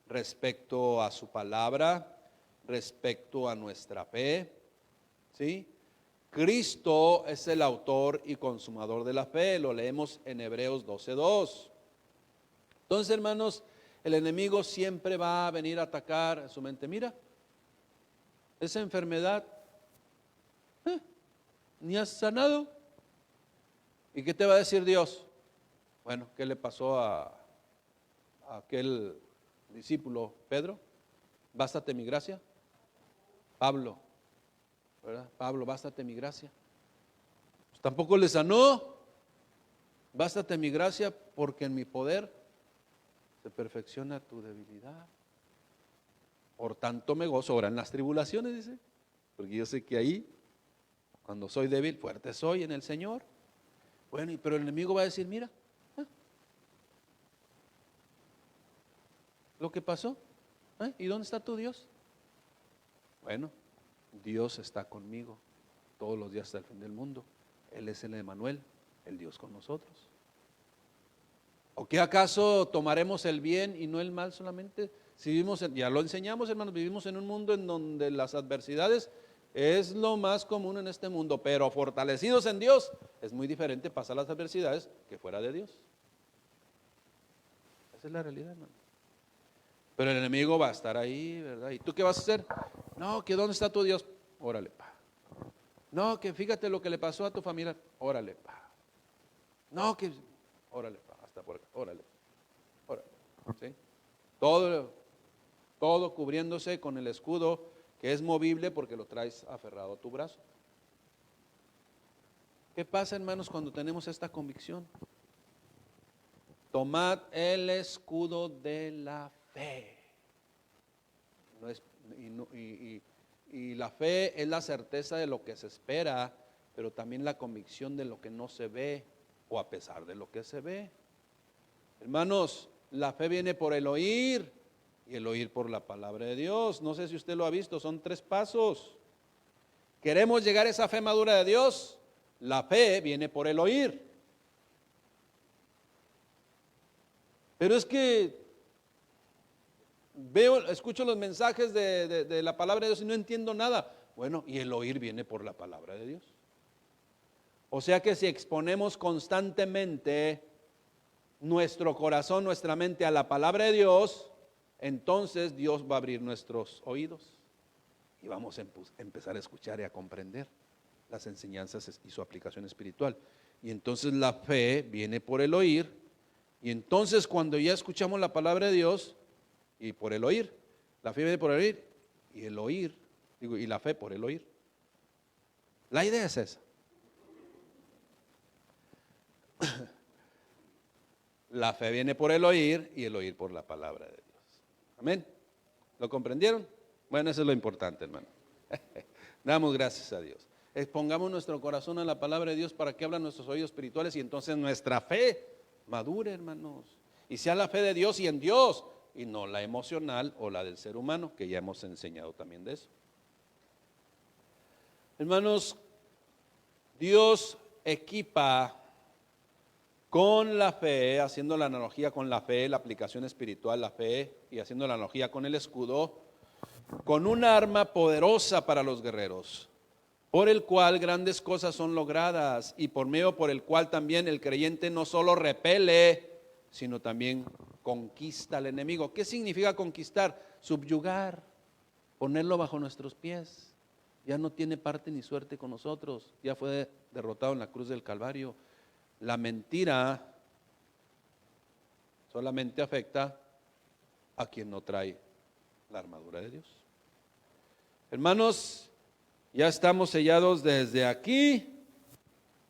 respecto a su palabra, respecto a nuestra fe, ¿sí? Cristo es el autor y consumador de la fe, lo leemos en Hebreos 12:2. Entonces, hermanos, el enemigo siempre va a venir a atacar su mente. Mira, esa enfermedad, ni has sanado. ¿Y qué te va a decir Dios? Bueno, ¿qué le pasó a aquel discípulo Pedro? Bástate mi gracia. Pablo, ¿verdad? Pablo, bástate mi gracia. Pues tampoco le sanó. Bástate mi gracia porque en mi poder se perfecciona tu debilidad. Por tanto me gozo ahora en las tribulaciones, dice. Porque yo sé que ahí, cuando soy débil, fuerte soy en el Señor. Bueno, pero el enemigo va a decir, mira, lo que pasó, ¿y dónde está tu Dios? Bueno, Dios está conmigo todos los días hasta el fin del mundo. Él es el Emmanuel, el Dios con nosotros. ¿O qué acaso tomaremos el bien y no el mal solamente? Si vivimos, ya lo enseñamos, hermanos, vivimos en un mundo en donde las adversidades es lo más común en este mundo, pero fortalecidos en Dios es muy diferente pasar las adversidades que fuera de Dios. Esa es la realidad, hermano. Pero el enemigo va a estar ahí, ¿verdad? ¿Y tú qué vas a hacer? No, que ¿dónde está tu Dios? Órale, pa. No, que fíjate lo que le pasó a tu familia. Órale, pa. No, que órale, pa, hasta por acá. Órale. Órale. ¿Sí? Todo cubriéndose con el escudo que es movible porque lo traes aferrado a tu brazo. ¿Qué pasa, hermanos, cuando tenemos esta convicción? Tomad el escudo de la fe. Y la fe es la certeza de lo que se espera, pero también la convicción de lo que no se ve o a pesar de lo que se ve. Hermanos, la fe viene por el oír y el oír por la palabra de Dios. No sé si usted lo ha visto, son 3 pasos. ¿Queremos llegar a esa fe madura de Dios? La fe viene por el oír. Pero es que escucho los mensajes de la palabra de Dios y no entiendo nada. Bueno, y el oír viene por la palabra de Dios. O sea que si exponemos constantemente nuestro corazón, nuestra mente a la palabra de Dios, entonces Dios va a abrir nuestros oídos y vamos a empezar a escuchar y a comprender las enseñanzas y su aplicación espiritual. Y entonces la fe viene por el oír, y entonces cuando ya escuchamos la palabra de Dios y por el oír, la fe viene por el oír y el oír, y la fe por el oír. La idea es esa. La fe viene por el oír y el oír por la palabra de Dios. Amén. ¿Lo comprendieron? Bueno, eso es lo importante, hermano. Damos gracias a Dios. Expongamos nuestro corazón a la palabra de Dios para que abran nuestros oídos espirituales y entonces nuestra fe Madure, hermanos. Y sea la fe de Dios y en Dios, y no la emocional o la del ser humano, que ya hemos enseñado también de eso. Hermanos, Dios equipa con la fe, haciendo la analogía con la fe, la aplicación espiritual, la fe, y haciendo la analogía con el escudo, con un arma poderosa para los guerreros, por el cual grandes cosas son logradas y por medio por el cual también el creyente no solo repele, sino también conquista al enemigo. ¿Qué significa conquistar? Subyugar, ponerlo bajo nuestros pies. Ya no tiene parte ni suerte con nosotros, ya fue derrotado en la cruz del Calvario. La mentira solamente afecta a quien no trae la armadura de Dios. Hermanos, ya estamos sellados desde aquí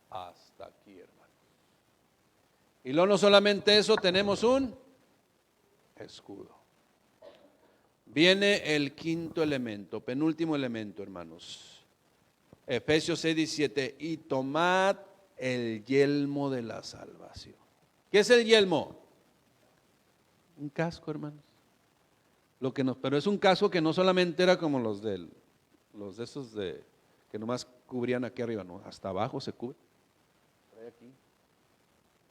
hasta aquí, hermanos. Y luego no solamente eso, tenemos un escudo. Viene el quinto elemento, penúltimo elemento, hermanos. Efesios 6:17, y tomad el yelmo de la salvación. ¿Qué es el yelmo? Un casco, hermanos. Pero es un casco que no solamente era como los de esos que nomás cubrían aquí arriba, no, hasta abajo se cubre. Trae aquí.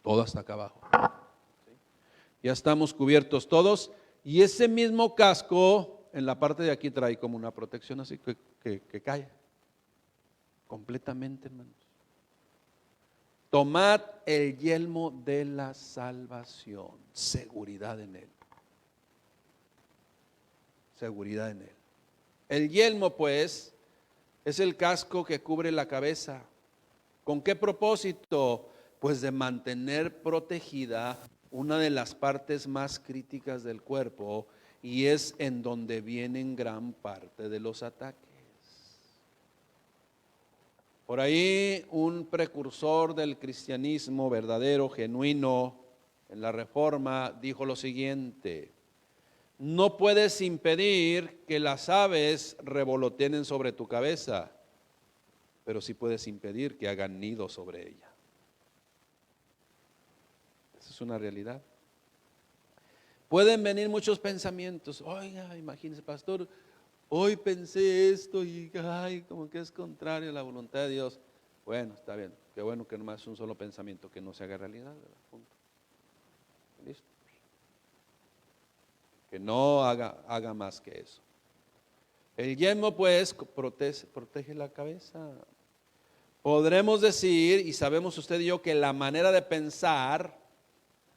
Todo hasta acá abajo. ¿Sí? Ya estamos cubiertos todos. Y ese mismo casco en la parte de aquí trae como una protección así que cae. Completamente, hermanos. Tomad el yelmo de la salvación. Seguridad en él. Seguridad en él. El yelmo, pues, es el casco que cubre la cabeza. ¿Con qué propósito? Pues de mantener protegida una de las partes más críticas del cuerpo, y es en donde vienen gran parte de los ataques. Por ahí un precursor del cristianismo verdadero, genuino, en la Reforma, dijo lo siguiente: no puedes impedir que las aves revoloteen sobre tu cabeza, pero sí puedes impedir que hagan nido sobre ella. Esa es una realidad. Pueden venir muchos pensamientos. Oiga, imagínese, pastor, hoy pensé esto y ay, como que es contrario a la voluntad de Dios. Bueno, está bien. Qué bueno que nomás es un solo pensamiento, que no se haga realidad, ¿verdad? Punto. Listo. Que no haga más que eso. El yelmo, pues, protege la cabeza. Podremos decir, y sabemos usted y yo, que la manera de pensar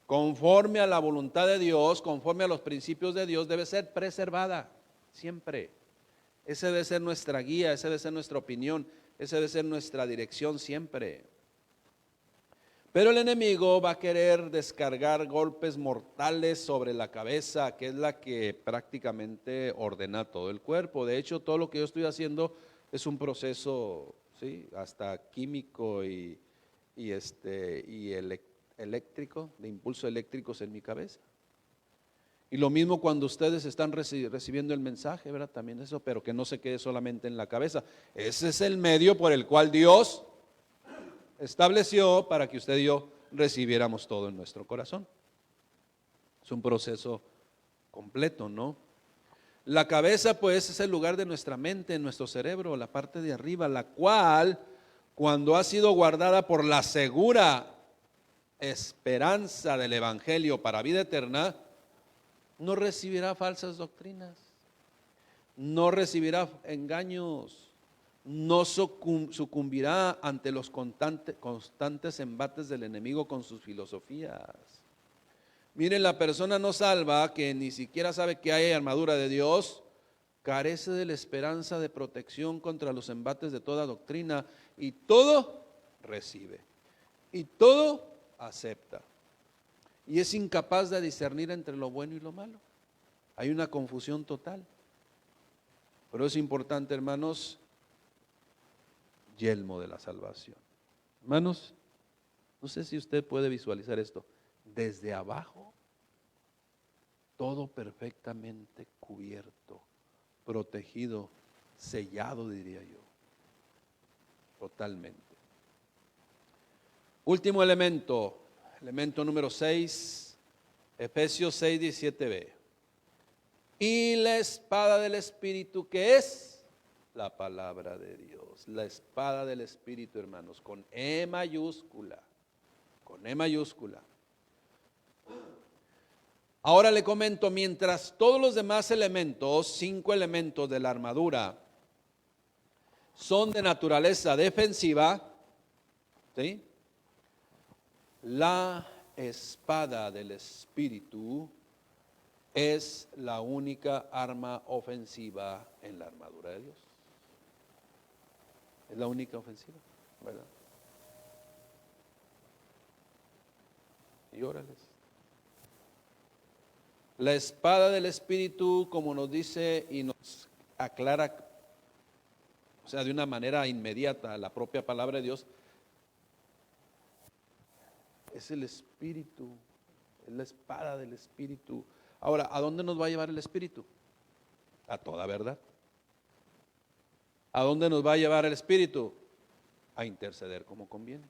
conforme a la voluntad de Dios, conforme a los principios de Dios, debe ser preservada siempre. Esa debe ser nuestra guía, esa debe ser nuestra opinión, esa debe ser nuestra dirección siempre. Pero el enemigo va a querer descargar golpes mortales sobre la cabeza, que es la que prácticamente ordena todo el cuerpo. De hecho, todo lo que yo estoy haciendo es un proceso, ¿sí?, hasta químico y eléctrico, de impulsos eléctricos en mi cabeza. Y lo mismo cuando ustedes están recibiendo el mensaje, ¿verdad? También eso, pero que no se quede solamente en la cabeza. Ese es el medio por el cual Dios estableció para que usted y yo recibiéramos todo en nuestro corazón. Es un proceso completo, ¿no? La cabeza, pues, es el lugar de nuestra mente, nuestro cerebro, la parte de arriba, la cual, cuando ha sido guardada por la segura esperanza del evangelio para vida eterna, no recibirá falsas doctrinas, no recibirá engaños, no sucumbirá ante los constantes embates del enemigo con sus filosofías. Miren, la persona no salva, que ni siquiera sabe que hay armadura de Dios, carece de la esperanza de protección contra los embates de toda doctrina, y todo recibe, y todo acepta, y es incapaz de discernir entre lo bueno y lo malo. Hay una confusión total. Pero es importante, hermanos, yelmo de la salvación. Hermanos, no sé si usted puede visualizar esto. Desde abajo, todo perfectamente cubierto, protegido, sellado, diría yo. Totalmente. Último elemento, Elemento número 6, Efesios 6, 17b. Y la espada del Espíritu, ¿qué es? La palabra de Dios. La espada del Espíritu, hermanos, con E mayúscula. Con E mayúscula. Ahora le comento, mientras todos los demás elementos, 5 elementos de la armadura, son de naturaleza defensiva, ¿sí? La espada del Espíritu es la única arma ofensiva en la armadura de Dios. Es la única ofensiva, ¿verdad? Y órales. La espada del Espíritu, como nos dice y nos aclara, o sea, de una manera inmediata, la propia palabra de Dios, es el Espíritu, es la espada del Espíritu. Ahora, ¿a dónde nos va a llevar el Espíritu? A toda verdad. ¿A dónde nos va a llevar el Espíritu? A interceder como conviene.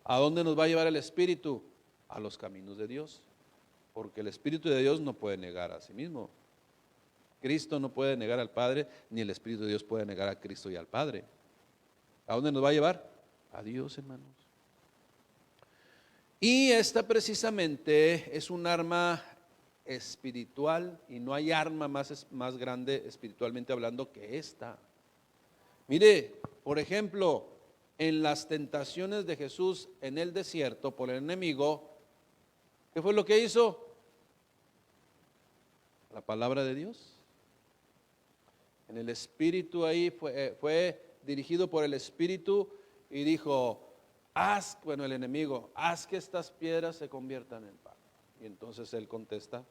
¿A dónde nos va a llevar el Espíritu? A los caminos de Dios. Porque el Espíritu de Dios no puede negar a sí mismo. Cristo no puede negar al Padre, ni el Espíritu de Dios puede negar a Cristo y al Padre. ¿A dónde nos va a llevar? A Dios, hermanos. Y esta precisamente es un arma espiritual, y no hay arma más grande espiritualmente hablando que esta. Mire, por ejemplo, en las tentaciones de Jesús en el desierto por el enemigo, ¿qué fue lo que hizo? La palabra de Dios. En el Espíritu ahí fue dirigido por el Espíritu y dijo, el enemigo, haz que estas piedras se conviertan en pan. Y entonces él contesta,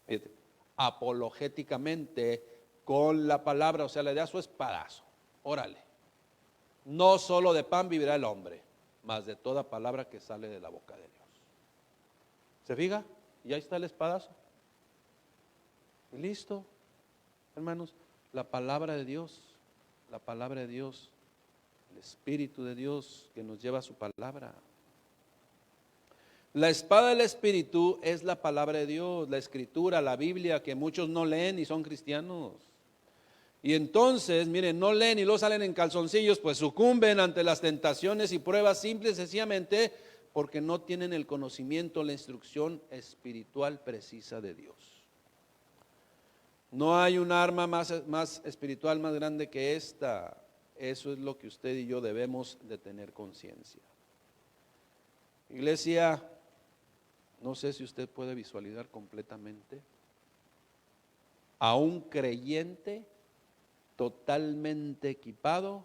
fíjate, apologéticamente con la palabra, o sea, le da su espadazo. Órale, no solo de pan vivirá el hombre, mas de toda palabra que sale de la boca de Dios. ¿Se fija? Y ahí está el espadazo. Y listo, hermanos, la palabra de Dios, el Espíritu de Dios que nos lleva a su palabra. La espada del Espíritu es la palabra de Dios, la Escritura, la Biblia, que muchos no leen y son cristianos. Y entonces, miren, no leen y luego salen en calzoncillos, pues sucumben ante las tentaciones y pruebas simples, sencillamente porque no tienen el conocimiento, la instrucción espiritual precisa de Dios. No hay un arma más espiritual más grande que esta. Eso es lo que usted y yo debemos de tener conciencia. Iglesia, no sé si usted puede visualizar completamente a un creyente totalmente equipado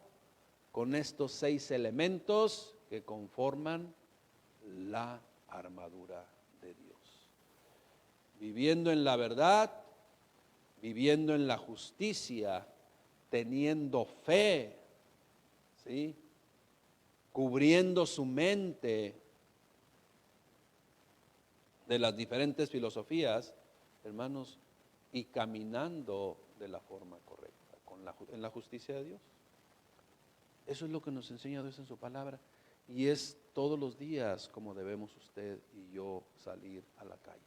con estos 6 elementos que conforman la armadura de Dios. Viviendo en la verdad, viviendo en la justicia, teniendo fe, ¿sí? Cubriendo su mente de las diferentes filosofías, hermanos, y caminando de la forma correcta, en la justicia de Dios. Eso es lo que nos enseña Dios en su palabra, y es todos los días como debemos usted y yo salir a la calle,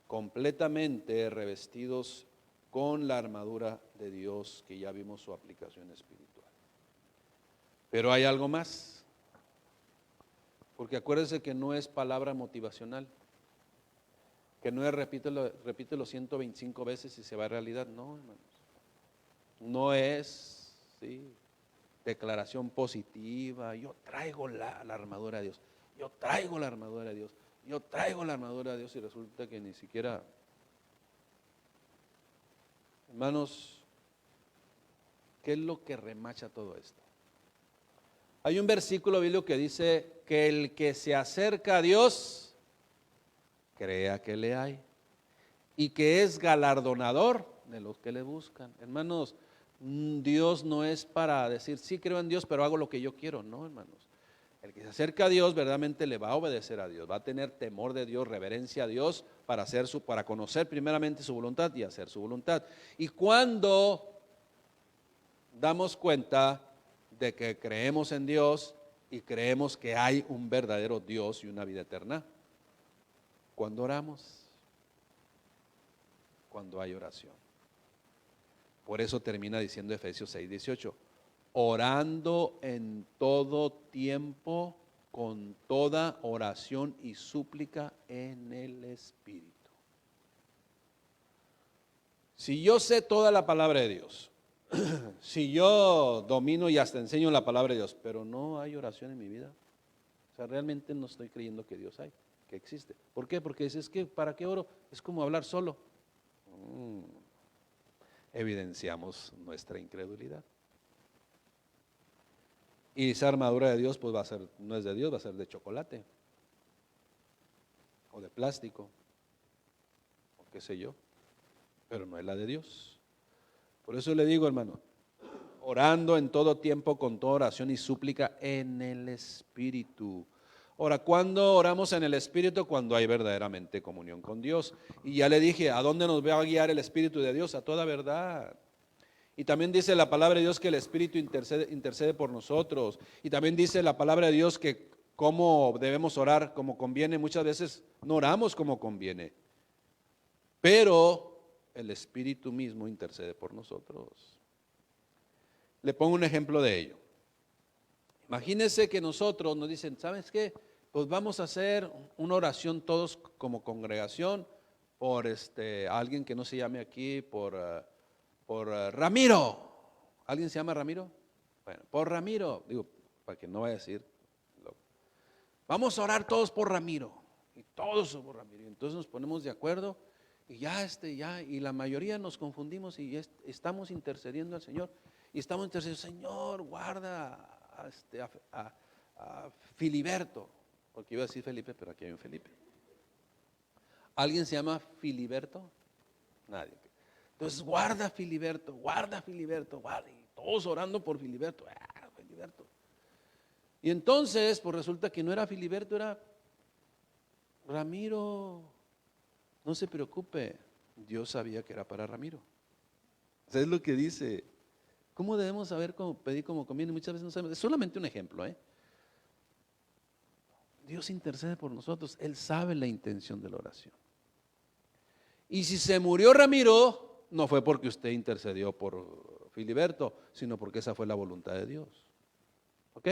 completamente revestidos con la armadura de Dios, que ya vimos su aplicación espiritual. Pero hay algo más, porque acuérdense que no es palabra motivacional, que no es repítelo 125 veces y se va a realidad. No, hermanos, no es, ¿sí?, declaración positiva. Yo traigo la armadura de Dios, yo traigo la armadura de Dios, yo traigo la armadura de Dios, y resulta que ni siquiera. Hermanos, ¿qué es lo que remacha todo esto? Hay un versículo bíblico que dice que el que se acerca a Dios, crea que le hay, y que es galardonador de los que le buscan. Hermanos, Dios no es para decir, sí creo en Dios, pero hago lo que yo quiero. No, hermanos. El que se acerca a Dios verdaderamente le va a obedecer a Dios, va a tener temor de Dios, reverencia a Dios, para conocer primeramente su voluntad y hacer su voluntad. Y cuando damos cuenta de que creemos en Dios y creemos que hay un verdadero Dios y una vida eterna? Cuando oramos, cuando hay oración. Por eso termina diciendo Efesios 6:18, orando en todo tiempo con toda oración y súplica en el Espíritu. Si yo sé toda la palabra de Dios, si yo domino y hasta enseño la palabra de Dios, pero no hay oración en mi vida, o sea, realmente no estoy creyendo que Dios hay, que existe. ¿Por qué? Porque es que ¿para qué oro? Es como hablar solo. Evidenciamos nuestra incredulidad. Y esa armadura de Dios pues va a ser, no es de Dios, va a ser de chocolate o de plástico o qué sé yo, pero no es la de Dios. Por eso le digo, hermano, orando en todo tiempo con toda oración y súplica en el Espíritu. Ahora, ¿cuándo oramos en el Espíritu? Cuando hay verdaderamente comunión con Dios. Y ya le dije, ¿a dónde nos va a guiar el Espíritu de Dios? A toda verdad. Y también dice la palabra de Dios que el Espíritu intercede por nosotros. Y también dice la palabra de Dios que cómo debemos orar como conviene. Muchas veces no oramos como conviene, pero el Espíritu mismo intercede por nosotros. Le pongo un ejemplo de ello. Imagínense que nosotros nos dicen, ¿sabes qué? Pues vamos a hacer una oración todos como congregación por alguien que no se llame aquí, por Ramiro. ¿Alguien se llama Ramiro? Bueno, por Ramiro, digo, para que no vaya a decir. Vamos a orar todos por Ramiro. Y todos por Ramiro. Entonces nos ponemos de acuerdo y y la mayoría nos confundimos y estamos intercediendo al Señor. Y estamos intercediendo, Señor, guarda a Filiberto. Porque iba a decir Felipe, pero aquí hay un Felipe. ¿Alguien se llama Filiberto? Nadie. Entonces, guarda Filiberto, guarda. Y todos orando por Filiberto, Filiberto. Y entonces, pues resulta que no era Filiberto, era Ramiro. No se preocupe, Dios sabía que era para Ramiro. ¿Sabes lo que dice? ¿Cómo debemos saber cómo pedir como conviene? Muchas veces no sabemos. Es solamente un ejemplo, Dios intercede por nosotros, Él sabe la intención de la oración. Y si se murió Ramiro, no fue porque usted intercedió por Filiberto, sino porque esa fue la voluntad de Dios. ¿Ok?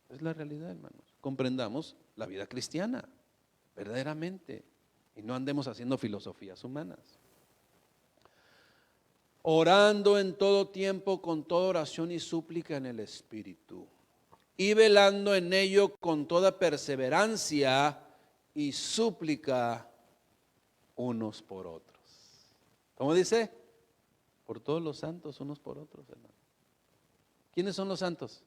Es la realidad, hermanos. Comprendamos la vida cristiana, verdaderamente, y no andemos haciendo filosofías humanas. Orando en todo tiempo con toda oración y súplica en el Espíritu, y velando en ello con toda perseverancia y súplica unos por otros. ¿Cómo dice? Por todos los santos, unos por otros, hermano. ¿Quiénes son los santos?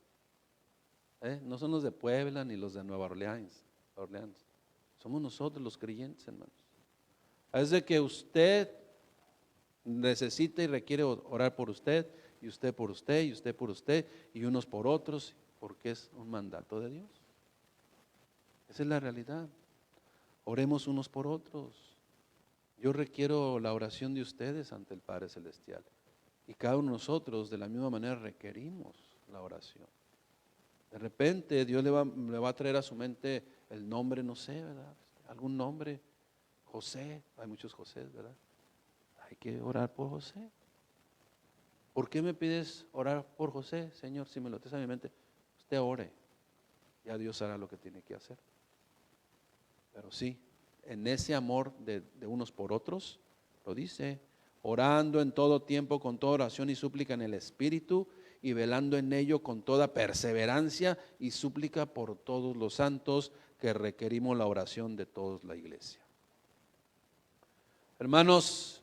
No son los de Puebla ni los de Nueva Orleans. Somos nosotros los creyentes, hermanos. Es de que usted necesita y requiere orar por usted, y usted por usted, y usted por usted, y unos por otros, porque es un mandato de Dios. Esa es la realidad. Oremos unos por otros. Yo requiero la oración de ustedes ante el Padre Celestial. Y cada uno de nosotros de la misma manera requerimos la oración. De repente Dios le va a traer a su mente el nombre, no sé, ¿verdad? Algún nombre, José, hay muchos José, ¿verdad? Hay que orar por José. ¿Por qué me pides orar por José, Señor? Si me lo traes a mi mente, usted ore, ya Dios hará lo que tiene que hacer. Pero sí, en ese amor de unos por otros, lo dice, orando en todo tiempo con toda oración y súplica en el Espíritu, y velando en ello con toda perseverancia y súplica por todos los santos, que requerimos la oración de toda la iglesia. Hermanos,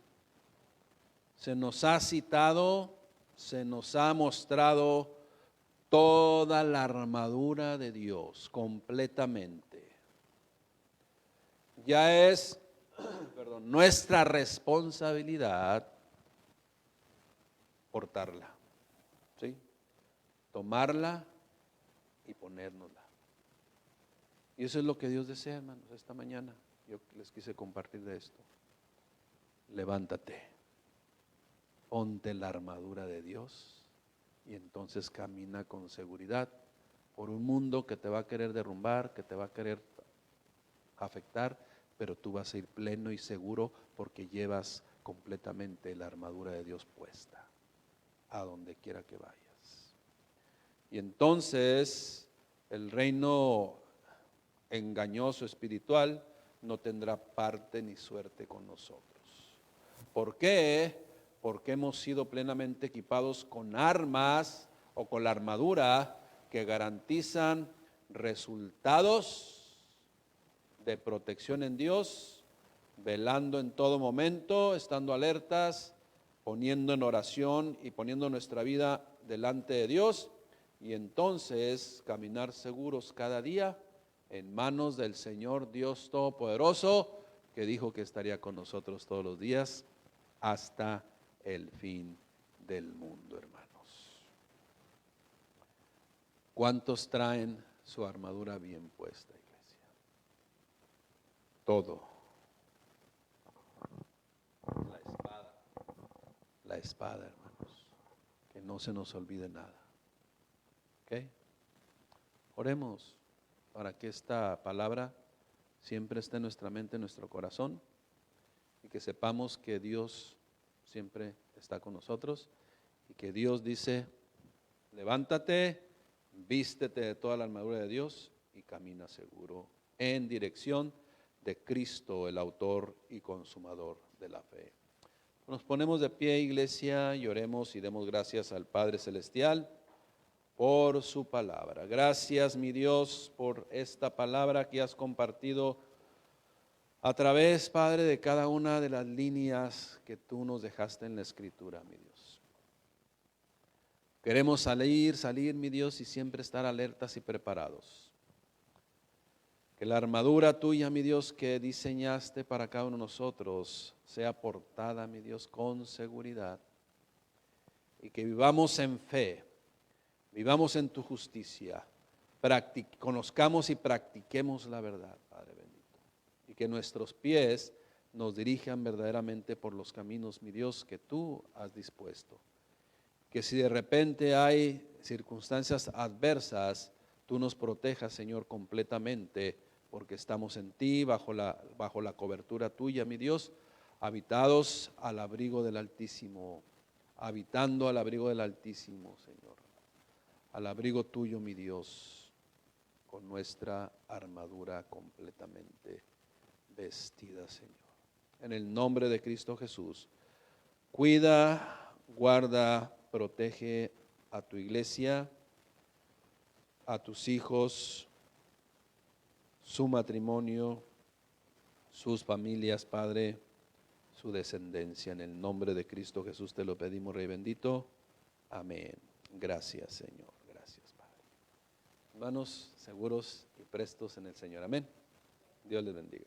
se nos ha citado, se nos ha mostrado toda la armadura de Dios completamente. Ya es nuestra responsabilidad portarla, ¿sí? Tomarla y ponérnosla. Y eso es lo que Dios desea, hermanos, esta mañana. Yo les quise compartir de esto. Levántate, ponte la armadura de Dios y entonces camina con seguridad por un mundo que te va a querer derrumbar, que te va a querer afectar, pero tú vas a ir pleno y seguro porque llevas completamente la armadura de Dios puesta a donde quiera que vayas. Y entonces el reino engañoso espiritual no tendrá parte ni suerte con nosotros. ¿Por qué? Porque hemos sido plenamente equipados con armas o con la armadura que garantizan resultados de protección en Dios, velando en todo momento, estando alertas, poniendo en oración y poniendo nuestra vida delante de Dios, y entonces caminar seguros cada día en manos del Señor Dios Todopoderoso, que dijo que estaría con nosotros todos los días hasta el fin del mundo, hermanos. ¿Cuántos traen su armadura bien puesta, iglesia? Todo. La espada, hermanos, que no se nos olvide nada. ¿Ok? Oremos para que esta palabra siempre esté en nuestra mente, en nuestro corazón, y que sepamos que Dios siempre está con nosotros y que Dios dice: levántate, vístete de toda la armadura de Dios y camina seguro en dirección de Cristo, el autor y consumador de la fe. Nos ponemos de pie, iglesia, y oremos y demos gracias al Padre Celestial por su palabra. Gracias, mi Dios, por esta palabra que has compartido a través, Padre, de cada una de las líneas que tú nos dejaste en la Escritura, mi Dios. Queremos salir, mi Dios, y siempre estar alertas y preparados. Que la armadura tuya, mi Dios, que diseñaste para cada uno de nosotros, sea portada, mi Dios, con seguridad. Y que vivamos en fe, vivamos en tu justicia, conozcamos y practiquemos la verdad, Padre bendito. Y que nuestros pies nos dirijan verdaderamente por los caminos, mi Dios, que tú has dispuesto. Que si de repente hay circunstancias adversas, tú nos protejas, Señor, completamente, porque estamos en ti, bajo la cobertura tuya, mi Dios, habitados al abrigo del Altísimo, habitando al abrigo del Altísimo, Señor, al abrigo tuyo, mi Dios, con nuestra armadura completamente vestida, Señor. En el nombre de Cristo Jesús, cuida, guarda, protege a tu iglesia, a tus hijos, su matrimonio, sus familias, Padre, su descendencia. En el nombre de Cristo Jesús te lo pedimos, Rey bendito. Amén. Gracias, Señor. Gracias, Padre. Hermanos, seguros y prestos en el Señor. Amén. Dios les bendiga.